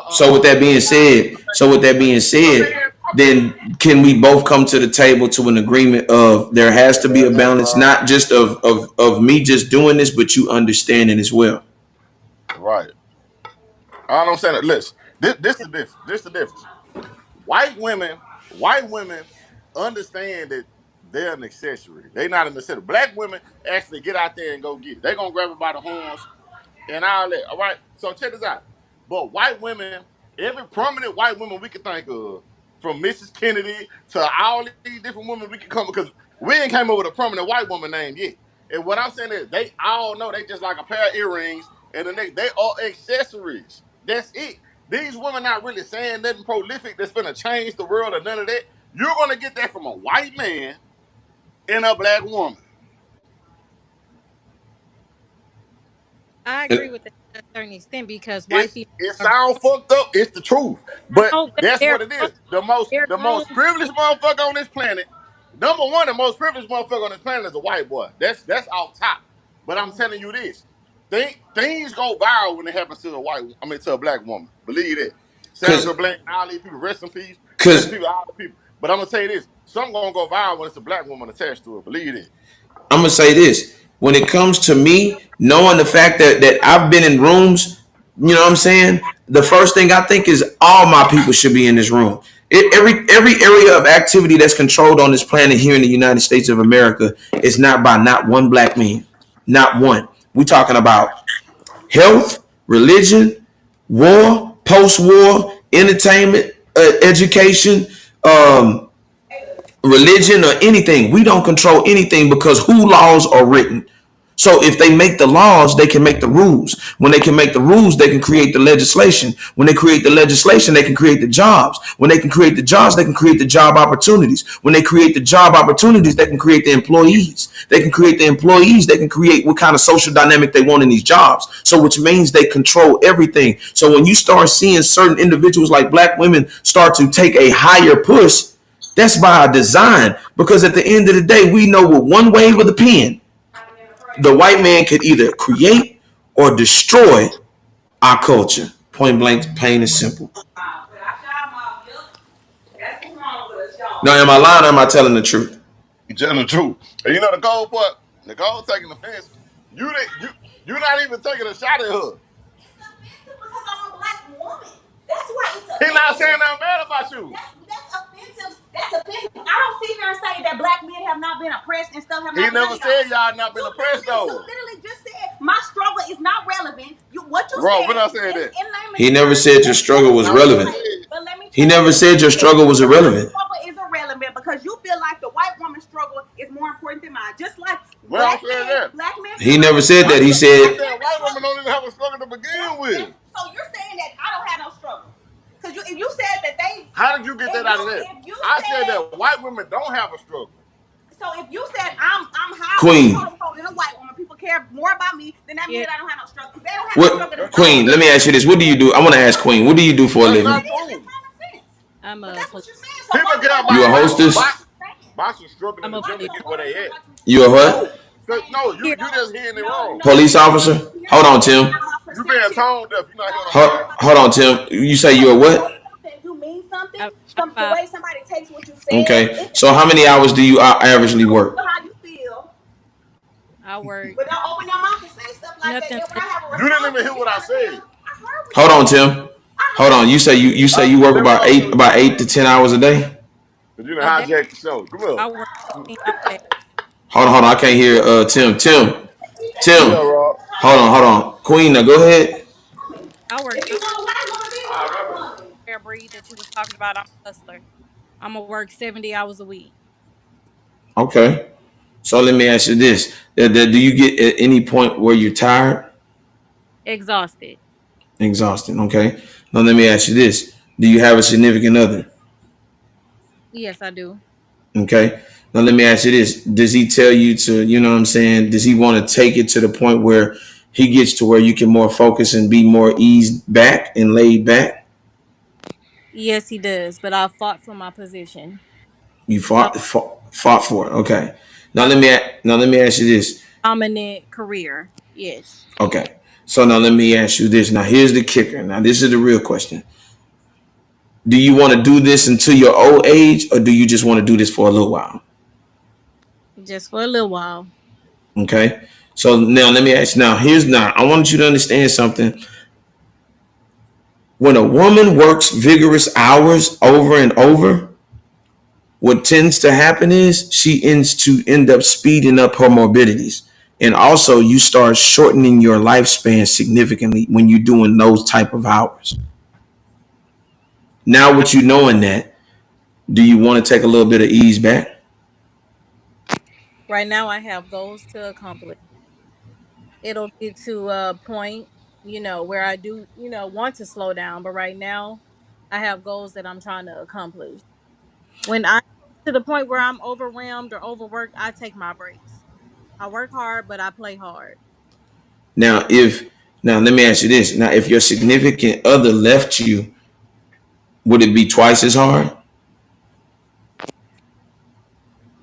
S4: so with that being said, then can we both come to the table to an agreement of there has to be a balance, not just of me just doing this, but you understanding as well.
S6: right. All I'm saying is, listen, this the difference. This the difference. White women understand that they're an accessory. They're not an accessory. Black women actually get out there and go get it. They're gonna grab it by the horns and all that. All right. So check this out. But white women, every prominent white woman we can think of, from Mrs. Kennedy to all these different women we can come, because we ain't came up with a prominent white woman name yet. And what I'm saying is they all know they just like a pair of earrings and the next they are accessories. That's it. These women not really saying nothing prolific that's gonna change the world or none of that. You're gonna get that from a white man and a black woman.
S7: I agree with that to a certain extent because white
S6: It's
S7: people
S6: it
S7: are
S6: sounds fucked up. It's the truth, but
S7: grown.
S6: that's
S7: They're
S6: what it
S7: grown.
S6: is. The most
S7: They're
S6: privileged motherfucker on this planet. Number one, the most privileged motherfucker on this planet is a white boy. That's off top. But I'm telling you this: things go viral when it happens to to a black woman. Believe that.
S4: Cause
S6: Sandra Blank, all these people, rest in peace, rest in
S4: cause
S6: peace, all the people. But I'm gonna tell you this: something gonna go viral when it's a black woman attached to it. Believe it.
S4: I'm gonna say this. When it comes to me, knowing the fact that I've been in rooms, you know what I'm saying? The first thing I think is all my people should be in this room. Every area of activity that's controlled on this planet here in the United States of America is not by not one black man. Not one. We talking about health, religion, war, post-war, entertainment, education, religion, or anything. We don't control anything because who laws are written. So if they make the laws, they can make the rules. When they can make the rules, they can create the legislation. When they create the legislation, they can create the jobs. When they can create the jobs, they can create the job opportunities. When they create the job opportunities, they can create the employees. They can create the employees. They can create what kind of social dynamic they want in these jobs. So which means they control everything. So when you start seeing certain individuals like black women start to take a higher push, that's by design. Because at the end of the day, we know with one wave of the pen, the white man could either create or destroy our culture. Point blank, plain and simple. Now, am I lying or am I telling the truth?
S6: You telling the truth. And you know the cold part? The cold taking offense. You're not even taking a shot at her.
S9: It's offensive because I'm a black woman. That's why it's
S6: He not saying
S9: offensive.
S6: nothing bad about you.
S9: That's offensive. That's offensive. I don't sit here and say that black men have not been oppressed and stuff have
S6: He
S9: not been
S6: never
S9: done. You know,
S6: said y'all not been oppressed
S9: you
S6: though.
S9: literally just said my struggle is not relevant. What you
S6: Bro,
S9: said
S6: when I said that.
S9: in layman's
S4: He never
S9: terms,
S4: said your struggle was
S6: Now what
S4: relevant.
S6: you said.
S9: but let me
S4: He
S9: tell
S4: never
S9: you,
S4: said your struggle was irrelevant.
S9: struggle is irrelevant because you feel like the white woman's struggle is more important than mine. Just like
S6: Well, I'm saying that.
S9: black men.
S4: He never said that. He
S6: I
S4: said,
S6: said white women don't even have a struggle to begin with.
S9: So you're saying that I don't have no struggle? Because if you said that they,
S6: How did you get that out of that?
S9: if you
S6: I said that white women don't have a struggle.
S9: So if you said I'm high
S4: Queen.
S9: than a white woman, people care more about me, then that means I don't have no struggle. They don't have no struggle.
S4: what, Queen, let me ask you this. What do you do? I want to ask Queen, what do you do for a
S6: That's
S4: living?
S6: not true.
S7: I'm a
S9: That's what you're saying. So
S6: People care about
S4: You a hostess?
S6: boxers struggling
S7: I'm a
S6: to
S7: police.
S6: get where they at.
S4: You a what?
S6: So, no, you just hearing it wrong.
S4: Police officer? Hold on, Tim.
S6: You being tone deaf. You not hearing
S4: Hold on, Tim. You say you a what?
S9: You mean something.
S7: I'm
S9: The way somebody takes what you say.
S4: Okay. So how many hours do you averagely work?
S9: How you feel.
S7: I work
S9: But don't open your mouth and say stuff like
S7: nothing.
S9: that. When I have a
S6: You didn't even hear what I said.
S9: I heard what
S4: Hold on, Tim. Hold on. You say you work about 8 to 10 hours a day?
S6: But you done hijacked the show. Come
S7: I
S6: here.
S7: work 15 hours a day.
S4: Hold on. I can't hear Tim. Tim.
S6: Yeah, Rob.
S4: Hold on. Queen, now go ahead.
S7: I work
S9: if you want a white woman,
S7: fair breed that you was talking about. I'm a hustler. I'm gonna work 70 hours a week.
S4: Okay. So let me ask you this. Do you get at any point where you're tired?
S7: Exhausted.
S4: Exhausted. Okay. Now let me ask you this. Do you have a significant other?
S7: Yes, I do.
S4: Okay. Now let me ask you this. Does he tell you to, you know what I'm saying? Does he want to take it to the point where he gets to where you can more focus and be more eased back and laid back?
S7: Yes, he does. But I fought for my position.
S4: You
S7: So
S4: fought for it. Okay. Now
S7: I
S4: let me ask you this.
S7: dominant career. Yes.
S4: Okay. So now let me ask you this. Now here's the kicker. Now this is the real question. Do you want to do this until your old age, or do you just want to do this for a little while?
S7: Just for a little while.
S4: Okay. So now let me ask you. I want you to understand something. When a woman works vigorous hours over and over, what tends to happen is she end up speeding up her morbidities. And also you start shortening your lifespan significantly when you're doing those type of hours. Now, with you knowing that, do you want to take a little bit of ease back?
S7: Right now I have goals to accomplish. It'll get to a point, where I do, want to slow down. But right now I have goals that I'm trying to accomplish. When I to the point where I'm overwhelmed or overworked, I take my breaks. I work hard, but I play hard.
S4: Now, let me ask you this. Now, if your significant other left you, would it be twice as hard?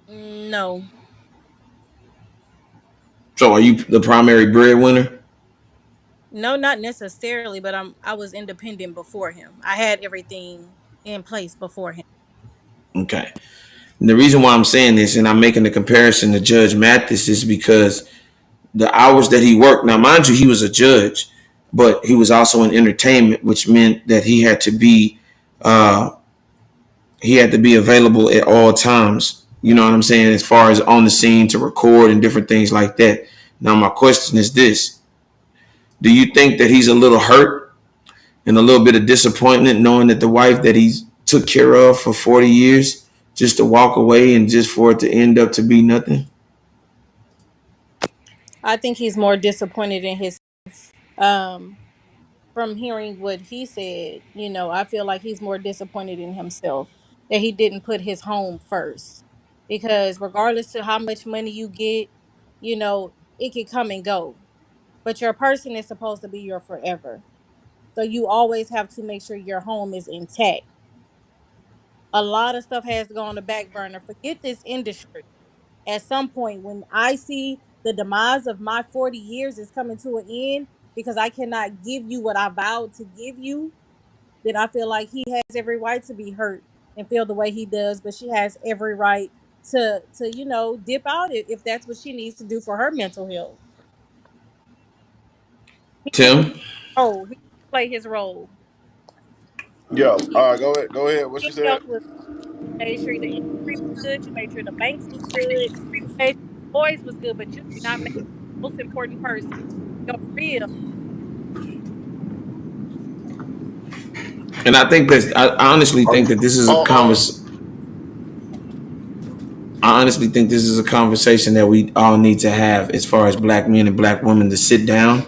S7: No,
S4: So, are you the primary breadwinner?
S7: no, not necessarily, but I was independent before him. I had everything in place before him.
S4: Okay. And the reason why I'm saying this and I'm making the comparison to Judge Mathis is because the hours that he worked. Now, mind you, he was a judge, but he was also in entertainment, which meant that uh, he had to be available at all times. You know what I'm saying? As far as on the scene to record and different things like that. Now, my question is this: do you think that he's a little hurt and a little bit of disappointment knowing that the wife that he took care of for 40 years just to walk away and just for it to end up to be nothing?
S7: I think he's more disappointed in his um from hearing what he said, I feel like he's more disappointed in himself that he didn't put his home first. Because regardless to how much money you get, it can come and go. But your person is supposed to be your forever. So you always have to make sure your home is intact. A lot of stuff has to go on the back burner. Forget this industry. At some point, when I see the demise of my 40 years is coming to an end because I cannot give you what I vowed to give you, then I feel like he has every right to be hurt and feel the way he does, but she has every right to dip out if that's what she needs to do for her mental health.
S4: Tim,
S7: Oh, he played his role.
S6: Yeah. All
S7: You
S6: right, go ahead. Go ahead. What you
S7: anything else
S6: said?
S7: was made sure the industry was good, you made sure the banks was good, you made sure the boys was good, but you did not make the most important person, your real.
S4: and I honestly think that this is a
S6: Oh,
S4: I honestly think this is a conversation that we all need to have as far as black men and black women to sit down,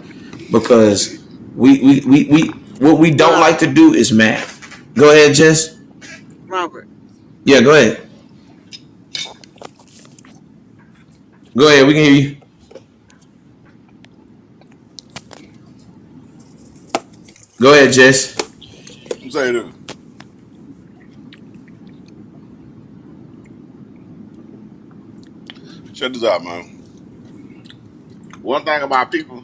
S4: because we what we don't like
S5: Robert,
S4: to do is math. Go ahead, Jess.
S5: Robert.
S4: Yeah, go ahead. Go ahead. We can hear you. Go ahead, Jess.
S6: I'm saying this. Check this out, man. One thing about people,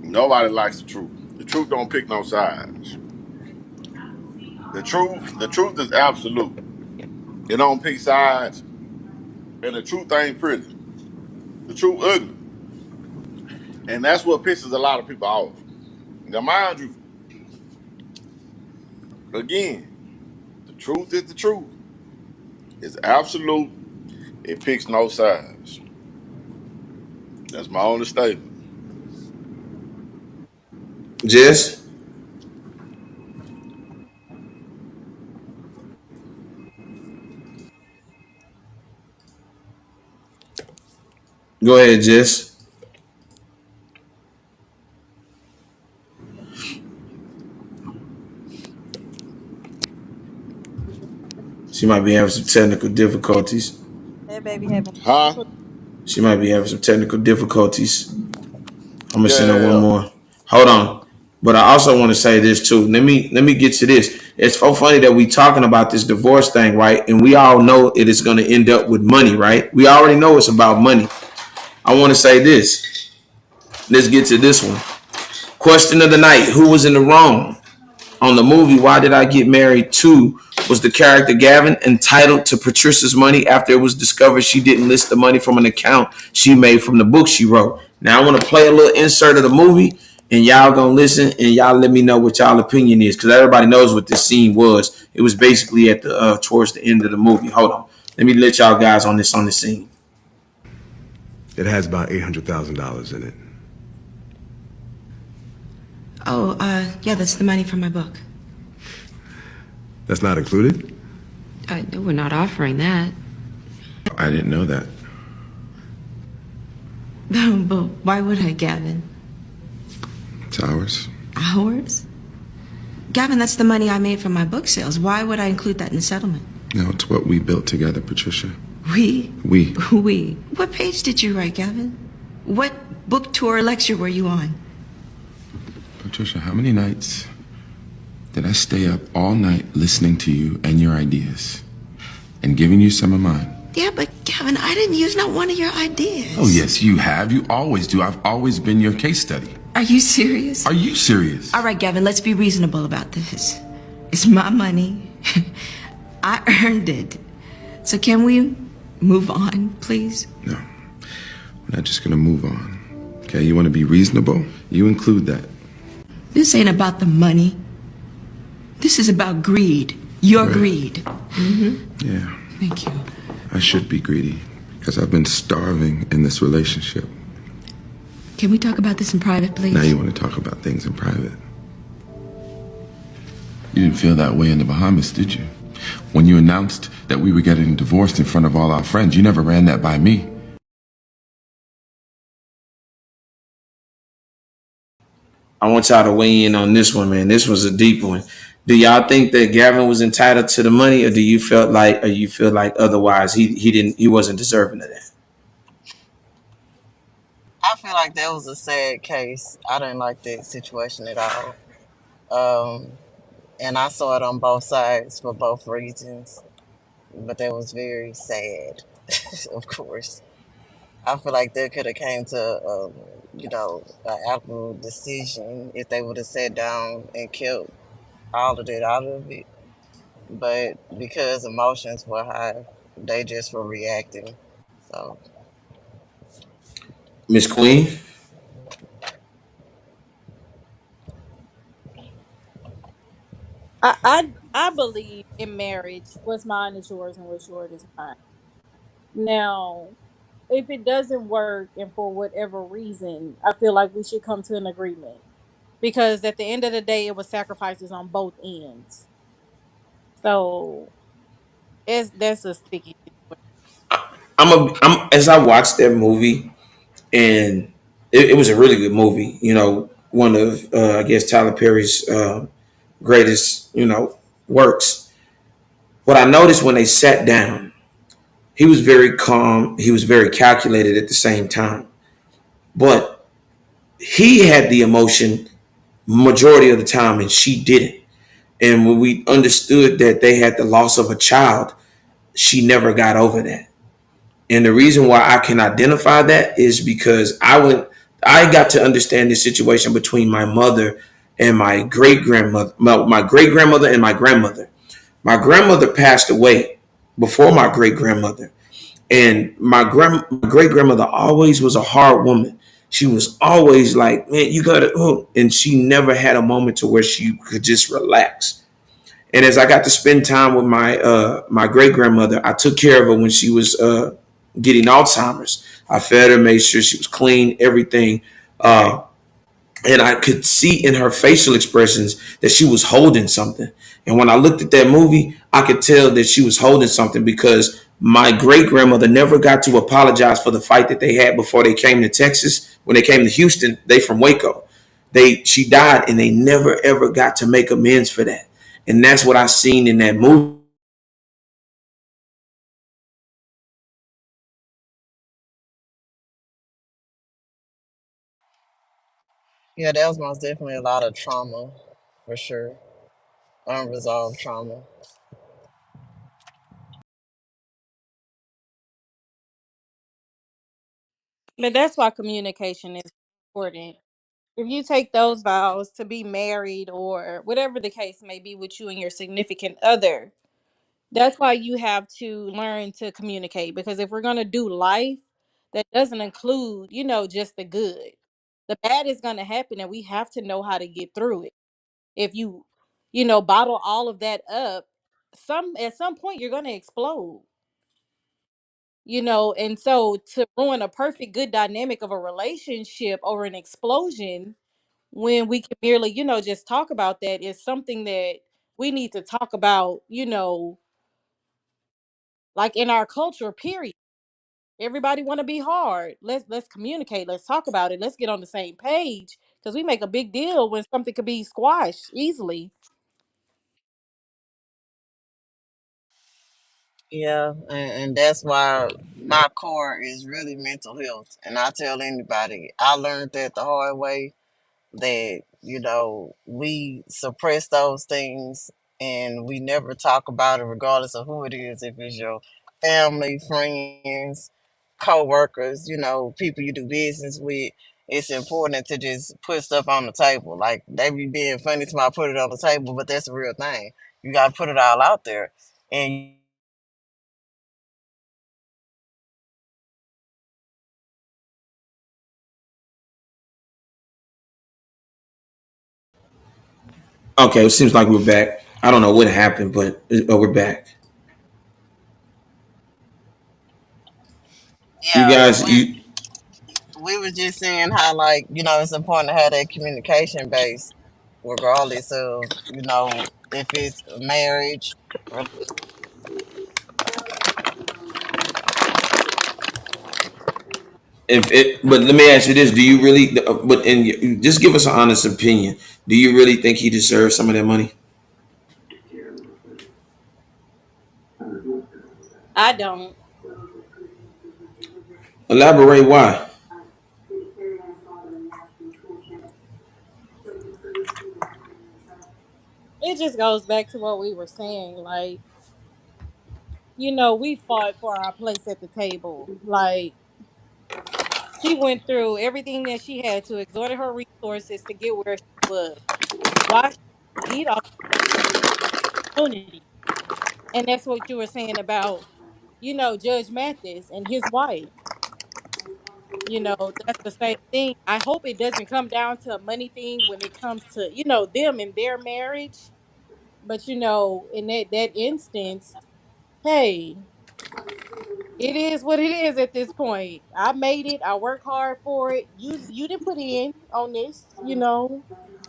S6: nobody likes the truth. The truth don't pick no sides. The truth is absolute. It don't pick sides, and the truth ain't pretty. The truth ugly, and that's what pisses a lot of people off. Now, mind you, again, the truth is the truth. It's absolute. It picks no sides. That's my only statement.
S4: Jess. Go ahead, Jess. She might be having some technical difficulties.
S7: That baby having
S6: Huh?
S4: She might be having some technical difficulties. I'm gonna
S6: Yeah,
S4: send her
S6: yeah,
S4: one
S6: yeah.
S4: more. Hold on. But I also want to say this too. Let me get to this. It's so funny that we talking about this divorce thing, right? And we all know it is going to end up with money, right? We already know it's about money. I want to say this. Let's get to this one. Question of the night: who was in the wrong? On the movie Why Did I Get Married 2, was the character Gavin entitled to Patricia's money after it was discovered she didn't list the money from an account she made from the book she wrote? Now I want to play a little insert of the movie, and y'all gonna listen, and y'all let me know what y'all opinion is, because everybody knows what this scene was. It was basically at the towards the end of the movie. Hold on, let me let y'all guys on this scene.
S10: It has about $800,000 in it.
S11: Oh, yeah, that's the money from my book.
S10: That's not included?
S11: We're not offering that.
S10: I didn't know that.
S11: But why would I, Gavin?
S10: It's ours.
S11: Ours? Gavin, that's the money I made from my book sales. Why would I include that in the settlement?
S10: No, it's what we built together, Patricia.
S11: We?
S10: We.
S11: We. What page did you write, Gavin? What book tour or lecture were you on?
S10: Patricia, how many nights did I stay up all night listening to you and your ideas and giving you some of mine?
S11: Yeah, but Gavin, I didn't use not one of your ideas.
S10: Oh, yes, you have. You always do. I've always been your case study.
S11: Are you serious?
S10: Are you serious?
S11: All right, Gavin, let's be reasonable about this. It's my money. I earned it. So can we move on, please?
S10: No, we're not just going to move on. Okay, you want to be reasonable? You include that.
S11: This ain't about the money. This is about greed. Your greed. Mm-hmm.
S10: Yeah.
S11: Thank you.
S10: I should be greedy because I've been starving in this relationship.
S11: Can we talk about this in private, please?
S10: Now you want to talk about things in private. You didn't feel that way in the Bahamas, did you? When you announced that we were getting divorced in front of all our friends, you never ran that by me.
S4: I want y'all to weigh in on this one, man. This was a deep one. Do y'all think that Gavin was entitled to the money, or do you feel like otherwise he wasn't deserving of that?
S5: I feel like that was a sad case. I didn't like that situation at all. Um, and I saw it on both sides for both reasons. But that was very sad, of course. I feel like they could have came to, an amicable decision if they would have sat down and kept all of that out of it. but because emotions were high, they just were reacting. So
S4: Miss Queen.
S7: I believe in marriage. What's mine is yours, and what's yours is mine. Now, if it doesn't work, and for whatever reason, I feel like we should come to an agreement because at the end of the day, it was sacrifices on both ends. So that's a sticky situation.
S4: I'm as I watched that movie, and it was a really good movie. You know, one of I guess Tyler Perry's greatest works. What I noticed when they sat down, he was very calm. He was very calculated at the same time, but he had the emotion majority of the time, and she didn't. And when we understood that they had the loss of a child, she never got over that. And the reason why I can identify that is because I got to understand the situation between my mother and my great grandmother, my great grandmother and my grandmother. My grandmother passed away before my great grandmother, and my great grandmother always was a hard woman. She was always like, "Man, you gotta," and she never had a moment to where she could just relax. And as I got to spend time with my great grandmother, I took care of her when she was getting Alzheimer's. I fed her, made sure she was clean, everything. Uh, and I could see in her facial expressions that she was holding something. And when I looked at that movie, I could tell that she was holding something because my great grandmother never got to apologize for the fight that they had before they came to Texas. When they came to Houston, they from Waco. She died, and they never ever got to make amends for that. And that's what I seen in that movie.
S5: yeah, that was most definitely a lot of trauma, for sure, unresolved trauma.
S7: But that's why communication is important. If you take those vows to be married or whatever the case may be with you and your significant other, that's why you have to learn to communicate. Because if we're going to do life, that doesn't include, just the good. The bad is going to happen, and we have to know how to get through it. If you bottle all of that up, at some point you're going to explode. And so to ruin a perfect good dynamic of a relationship over an explosion when we can merely, just talk about that is something that we need to talk about, like in our culture, period. Everybody want to be hard. Let's communicate. Let's talk about it. Let's get on the same page because we make a big deal when something could be squashed easily.
S5: Yeah, and that's why my core is really mental health. And I tell anybody, I learned that the hard way that, we suppress those things and we never talk about it, regardless of who it is, if it's your family, friends, co workers, people you do business with. It's important to just put stuff on the table. Like they be being funny to my put it on the table, but that's a real thing. You got to put it all out there. And
S4: Okay, it seems like we're back. I don't know what happened, but we're back. You
S5: yeah,
S4: guys, you
S5: we were just saying how, like, it's important to have that communication base, regardless of, if it's marriage.
S4: if it, but let me ask you this: do you really? But just give us an honest opinion. Do you really think he deserves some of that money?
S7: I don't.
S4: Elaborate why.
S7: It just goes back to what we were saying. Like, we fought for our place at the table. Like, she went through everything that she had to, exerted her resources to get where she was. Why should we eat off the opportunity? And that's what you were saying about, Judge Mathis and his wife. That's the same thing. I hope it doesn't come down to a money thing when it comes to, them and their marriage. But in that instance, hey, it is what it is at this point. I made it. I work hard for it. You didn't put in on this.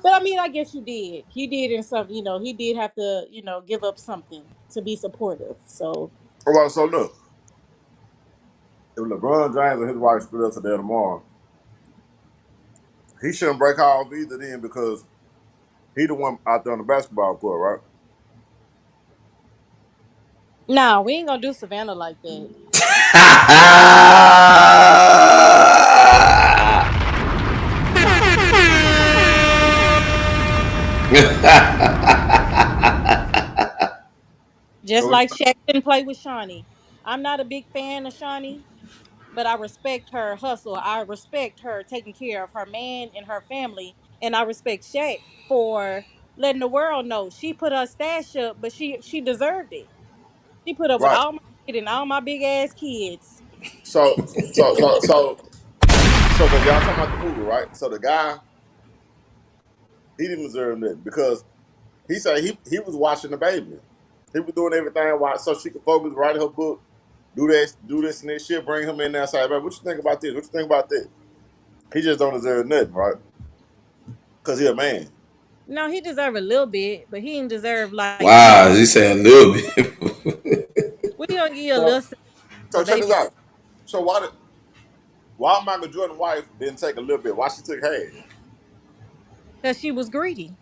S7: But I mean, I guess you did. He did in some, he did have to, give up something to be supportive. So
S6: Well, so look, if LeBron James and his wife split up today or tomorrow, he shouldn't break off either then because he the one out there on the basketball court, right?
S7: nah, we ain't gonna do Savannah like that. Just
S6: So it's
S7: like Shaq didn't play with Shawnee. I'm not a big fan of Shawnee, but I respect her hustle. I respect her taking care of her man and her family. And I respect Shaq for letting the world know she put her stash up, but she deserved it. She put up with
S6: right.
S7: all my shit and all my big ass kids.
S6: So so so so so the y'all talking about the movie, right? So the guy he didn't deserve nothing because he said he was watching the baby. He was doing everything so she could focus, write her book, do this and this shit, bring him in there and say, "Man, what you think about this? What you think about that?" He just don't deserve nothing, right? Because he a man.
S7: No, he deserved a little bit, but he didn't deserve like
S4: Wow, he said a little bit.
S7: we gonna give you a
S6: So
S7: little
S6: so
S7: for
S6: check this
S7: baby
S6: out. So why Michael Jordan's wife didn't take a little bit? Why she took half?
S7: because she was greedy.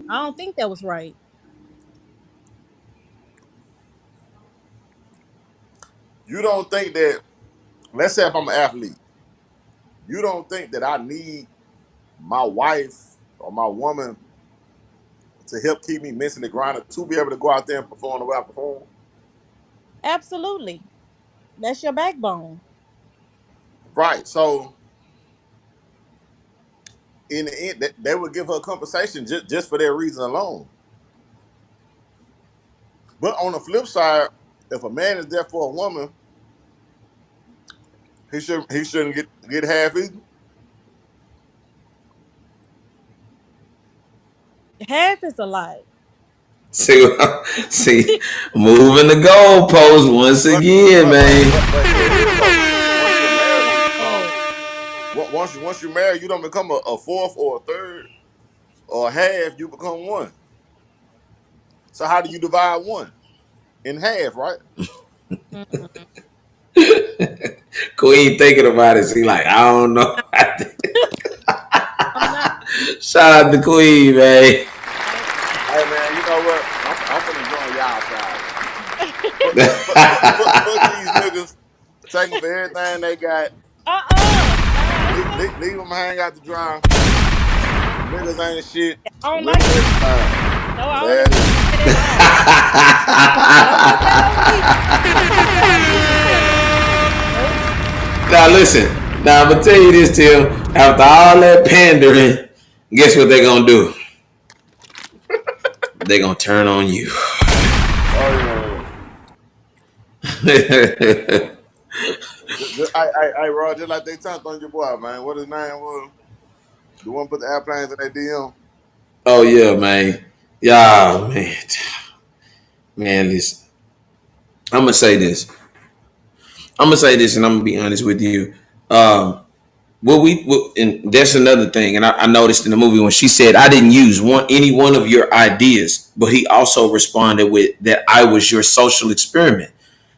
S7: I don't think that was right.
S6: You don't think that, let's say if I'm an athlete, you don't think that I need my wife or my woman to help keep me mentally grounded to be able to go out there and perform the way I perform?
S7: Absolutely. That's your backbone.
S6: Right. So in the end, they would give her compensation just for that reason alone. But on the flip side, if a man is there for a woman, he shouldn't get half either.
S7: Half is a lot.
S4: See, moving the goalpost once
S6: But
S4: again,
S6: but but
S4: man.
S6: but but here it is though. Once you're married, you become
S7: Oh,
S6: once you're married, you don't become a fourth or a third or a half. You become one. So how do you divide one in half? Right.
S7: mm-mm.
S4: Queen thinking about it. She like, I don't know.
S7: I'm not.
S4: Shout out to Queen, man.
S7: Nope.
S6: Hey man, you know what? I'm finna join y'all side. Fuck these niggas. Take them for everything they got.
S7: No,
S6: Leave them hang out to dry. Niggas ain't shit.
S7: I don't like
S6: Women
S7: it.
S6: is fine.
S7: No, I don't
S6: There it
S7: agree
S6: is.
S7: with that at all. Don't put that on me. Don't put that on me, Tim. Nope.
S4: Now listen. Now I'm gonna tell you this, Tim. After all that pandering, guess what they gonna do? They gonna turn on you.
S6: Oh yeah. I Rod, just like they turned on your boy, man. What his name was? The one put the airplanes in their DM.
S4: Oh yeah, man. Yeah, man. Man, listen. I'm gonna say this. I'm gonna say this, and I'm gonna be honest with you. And that's another thing. And I noticed in the movie when she said, "I didn't use any one of your ideas," but he also responded with that I was your social experiment.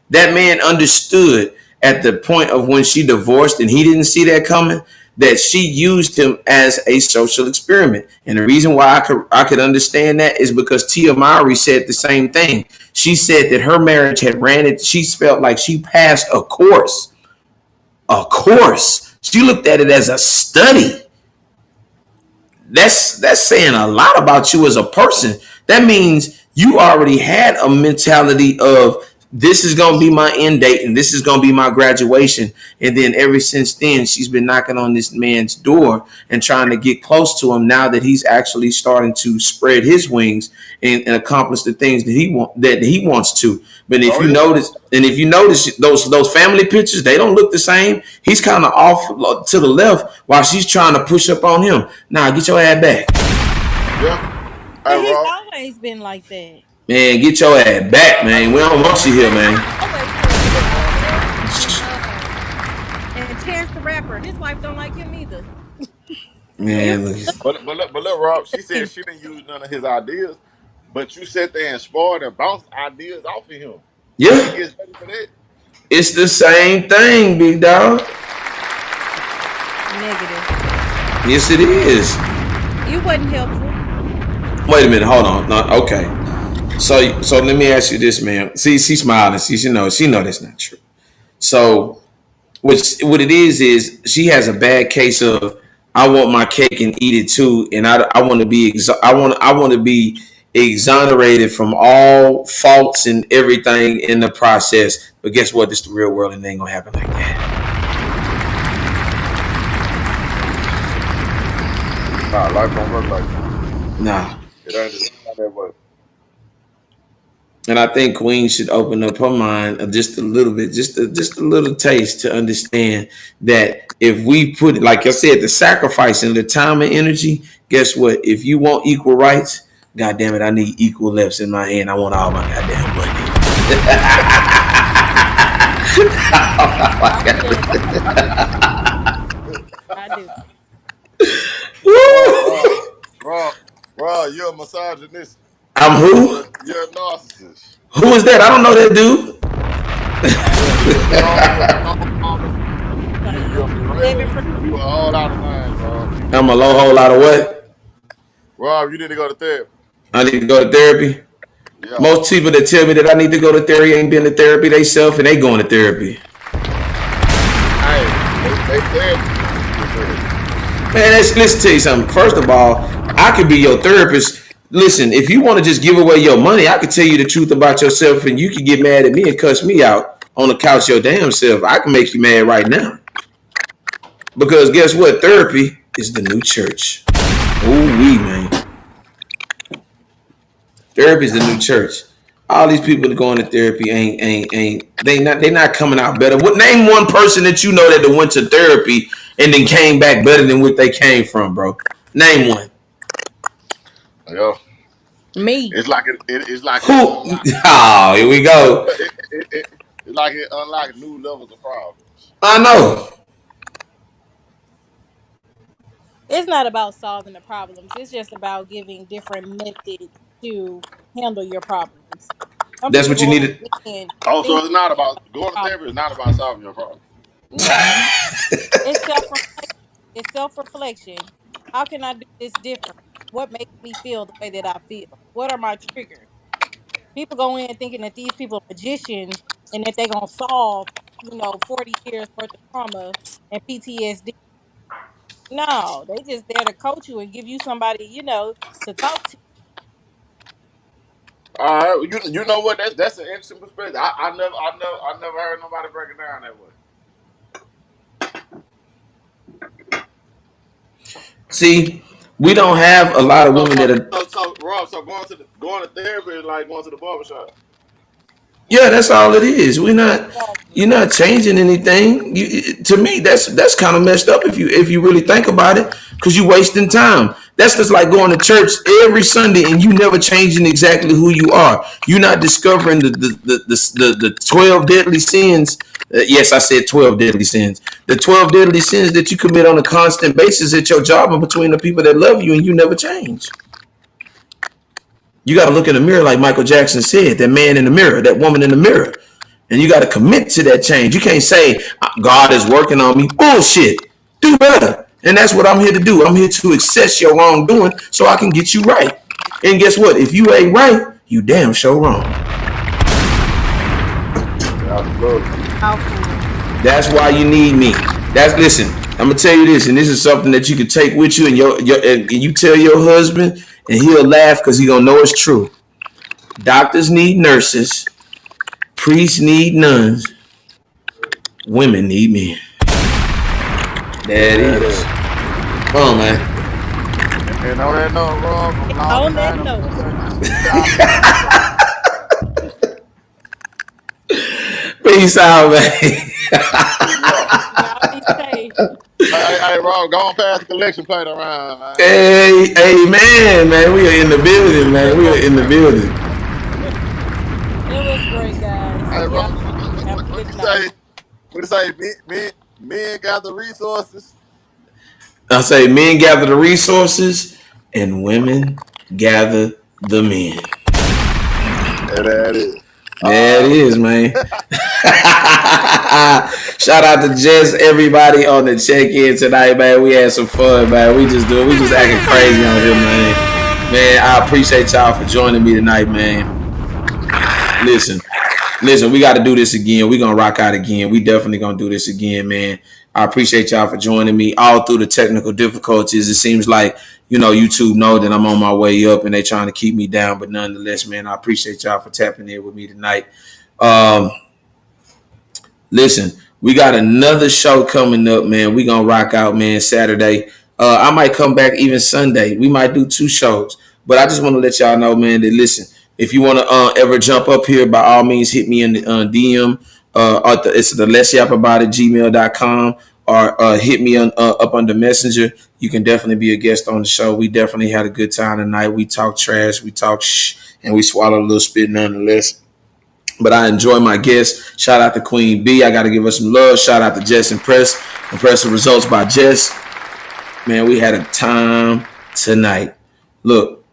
S4: That man understood at the point of when she divorced, and he didn't see that coming, that she used him as a social experiment. And the reason why I could understand that is because Tia Mowry said the same thing. She said that her marriage had ran it. She felt like she passed a course. A course. She looked at it as a study. That's saying a lot about you as a person. That means you already had a mentality of this is gonna be my end date and this is gonna be my graduation. And then ever since then, she's been knocking on this man's door and trying to get close to him now that he's actually starting to spread his wings and accomplish the things that he wants to. But if you notice those family pictures, they don't look the same. He's kind of off to the left while she's trying to push up on him. Nah, get your ass back.
S6: Yeah.
S7: But
S6: Hey,
S7: he's
S6: Rob.
S7: always been like that.
S4: Man, get your ass back, man. We don't want you here, man.
S7: And Chance the Rapper, his wife don't like him either.
S4: Man, look.
S6: But look, Rob. She said she didn't use none of his ideas, but you sat there and spoiled and bounced ideas off of him.
S4: Yeah,
S6: He gets ready for that.
S4: it's the same thing, big dog.
S7: Negative.
S4: Yes, it is.
S7: You wasn't helpful.
S4: Wait a minute, hold on. No, okay. So let me ask you this, man. See, she's smiling. She know that's not true. So what it is she has a bad case of I want my cake and eat it too, and I want to be I want to be exonerated from all faults and everything in the process. But guess what? This is the real world, and it ain't gonna happen like that.
S6: Nah, life don't work like that.
S4: Nah.
S6: It ain't just not that way.
S4: And I think Queen should open up her mind just a little bit, just a little taste to understand that if we put, like I said, the sacrifice and the time and energy, guess what? If you want equal rights, God damn it, I need equal lefts in my hand. I want all my goddamn money.
S7: I do.
S6: Rob, you're a misogynist.
S4: I'm who?
S6: You're a narcissist.
S4: Who is that? I don't know that dude.
S6: You a whole lot of lines, Rob.
S4: I'm a low whole lot of what?
S6: Rob, you need to go to therapy.
S4: I need to go to therapy.
S6: Yeah.
S4: Most people that tell me that I need to go to therapy ain't been to therapy themselves, and they going to therapy.
S6: Hey, they therapy.
S4: Man, listen to you something. First of all, I could be your therapist. Listen, if you want to just give away your money, I could tell you the truth about yourself, and you can get mad at me and cuss me out on the couch your damn self. I can make you mad right now. Because guess what? Therapy is the new church. Ooh-wee, man. Therapy is the new church. All these people that going to therapy they not coming out better. Name one person that you know that went to therapy and then came back better than what they came from, bro. Name one.
S6: Yeah.
S7: Me.
S6: It's like it's like
S4: who? Oh, here we go.
S6: It's like it unlocks new levels of problems.
S4: I know.
S7: It's not about solving the problems. It's just about giving different methods to handle your problems. Some
S4: That's what you
S7: people
S4: needed.
S6: Oh, so it's not about going to therapy. It's not about solving your problem.
S7: No, it's self-reflection. How can I do this different? What makes me feel the way that I feel? What are my triggers? People go in thinking that these people are magicians and that they're gonna solve, 40 years worth of trauma and PTSD. No, they just there to coach you and give you somebody, to talk to.
S6: All right, you know what? That's an interesting perspective. I never heard nobody break it down that way.
S4: See, we don't have a lot of women that are.
S6: So Rob, going to therapy is like going to the barbershop.
S4: Yeah, that's all it is. You're not changing anything. To me, that's kind of messed up if you really think about it, because you're wasting time. That's just like going to church every Sunday and you never changing exactly who you are. You're not discovering the 12 deadly sins. Yes, I said 12 deadly sins. The 12 deadly sins that you commit on a constant basis at your job and between the people that love you, and you never change. You got to look in the mirror, like Michael Jackson said, that man in the mirror, that woman in the mirror. And you got to commit to that change. You can't say, God is working on me. Bullshit. Do better. And that's what I'm here to do. I'm here to assess your wrongdoing so I can get you right. And guess what? If you ain't right, you damn sure wrong. That's why you need me. Listen, I'm going to tell you this, and this is something that you can take with you, and you tell your husband, and he'll laugh because he's going to know it's true. Doctors need nurses. Priests need nuns. Women need men. There it is. Come on, man.
S6: And on that note, Rob, from Long
S7: On that
S6: Island,
S7: note.
S4: Peace out, man.
S7: Y'all be safe.
S6: Hey, Rob, go on past the collection plate around, man.
S4: Hey, man. We are in the building, man. We are in the building.
S7: It was great, guys.
S6: Hey, Rob,
S7: Have a
S6: what
S7: good
S6: you
S7: night.
S6: say? What you say? Men got the resources.
S4: I say men gather the resources and women gather the men.
S6: Yeah, that is.
S4: There it is, man. Shout out to just everybody on the check-in tonight, man. We had some fun, man. We just acting crazy on here, man. Man, I appreciate y'all for joining me tonight, man. Listen, we got to do this again. We're going to rock out again. We definitely going to do this again, man. I appreciate y'all for joining me all through the technical difficulties. It seems like, YouTube know that I'm on my way up and they trying to keep me down. But nonetheless, man, I appreciate y'all for tapping in with me tonight. Listen, we got another show coming up, man. We going to rock out, man, Saturday. I might come back even Sunday. We might do 2 shows. But I just want to let y'all know, man, that listen, if you want to ever jump up here, by all means, hit me in the DM. It's the Let's Yap About It gmail.com, or hit me up under Messenger. You can definitely be a guest on the show. We definitely had a good time tonight. We talk trash, we talk shh, and we swallow a little spit nonetheless. But I enjoy my guests. Shout out to Queen B. I got to give her some love. Shout out to Jess Impress. Impressive results by Jess. Man, we had a time tonight. Look,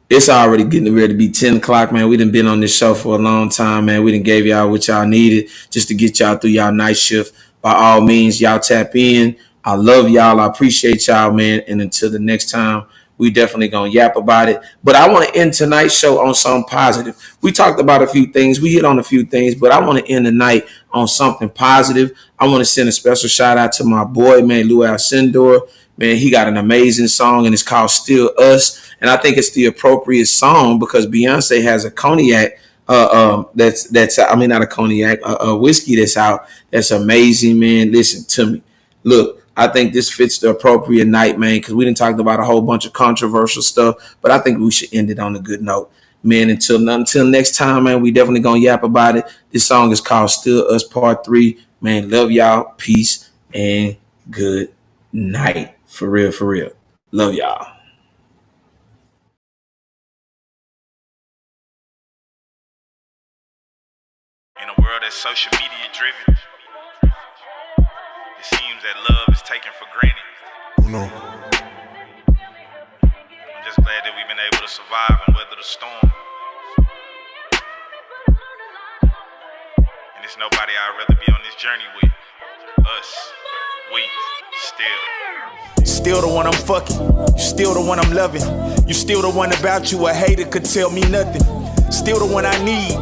S4: it's already getting ready to be 10 o'clock, man. We done been on this show for a long time, man. We done gave y'all what y'all needed just to get y'all through y'all night shift. By all means, y'all tap in. I love y'all. I appreciate y'all, man. And until the next time, we definitely going to yap about it. But I want to end tonight's show on something positive. We talked about a few things. We hit on a few things, but I want to end the night on something positive. I want to send a special shout out to my boy, man, Lou Alcindor. Man, he got an amazing song, and it's called Still Us. And I think it's the appropriate song because Beyonce has a cognac not a cognac, a whiskey that's out. That's amazing, man. Listen to me. Look, I think this fits the appropriate night, man, because we didn't talk about a whole bunch of controversial stuff, but I think we should end it on a good note. Man, until next time, man, we definitely going to yap about it. This song is called Still Us Part 3. Man, love y'all. Peace and good night. For real, for real. Love y'all.
S12: In a world that's social media driven, it seems that love is taken for granted.
S3: No.
S12: I'm just glad that we've been able to survive and weather the storm. And there's nobody I'd rather be on this journey with. Us. We.
S13: Still the one I'm fucking. You still the one I'm loving. You still the one about you a hater could tell me nothing. Still the one I need.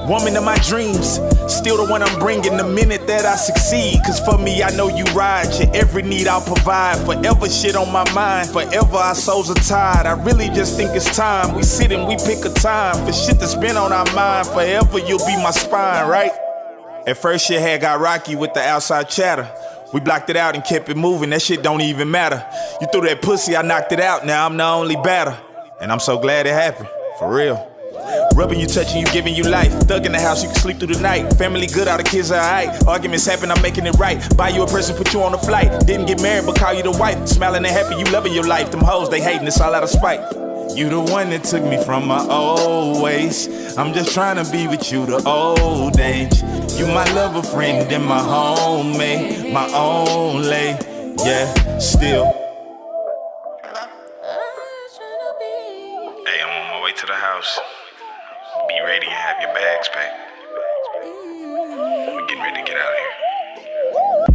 S13: Woman of my dreams. Still the one I'm bringing the minute that I succeed. Cause for me, I know you ride. Your every need I'll provide. Forever shit on my mind. Forever our souls are tied. I really just think it's time. We sit and we pick a time. For shit that's been on our mind. Forever you'll be my spine, right? At first shit had got rocky with the outside chatter. We blocked it out and kept it moving, that shit don't even matter. You threw that pussy, I knocked it out, now I'm the only batter. And I'm so glad it happened, for real. Rubbing you, touching you, giving you life. Thug in the house, you can sleep through the night. Family good, all the kids are alright. Arguments happen, I'm making it right. Buy you a present, put you on a flight. Didn't get married, but call you the wife. Smiling and happy, you loving your life. Them hoes, they hating, it's all out of spite. You the one that took me from my old ways. I'm just trying to be with you the old age. You my lover friend and my homemade, my only, yeah, still.
S12: Hey, I'm on my way to the house. Be ready and have your bags packed. We're getting ready to get out of here.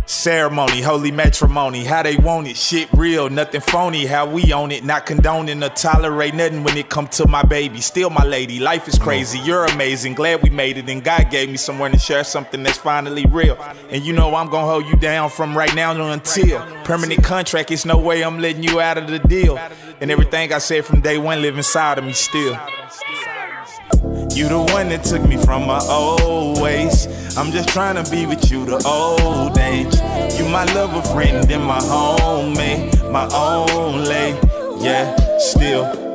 S13: Ceremony, holy matrimony, how they want it, shit real, nothing phony, how we own it, not condoning or tolerate nothing when it come to my baby, still my lady, life is crazy, you're amazing, glad we made it, and God gave me somewhere to share something that's finally real, and you know I'm gonna hold you down from right now until, permanent contract, it's no way I'm letting you out of the deal, and everything I said from day one live inside of me still. You the one that took me from my old ways. I'm just trying to be with you the old age. You my lover friend and my homemate, my only, yeah, still.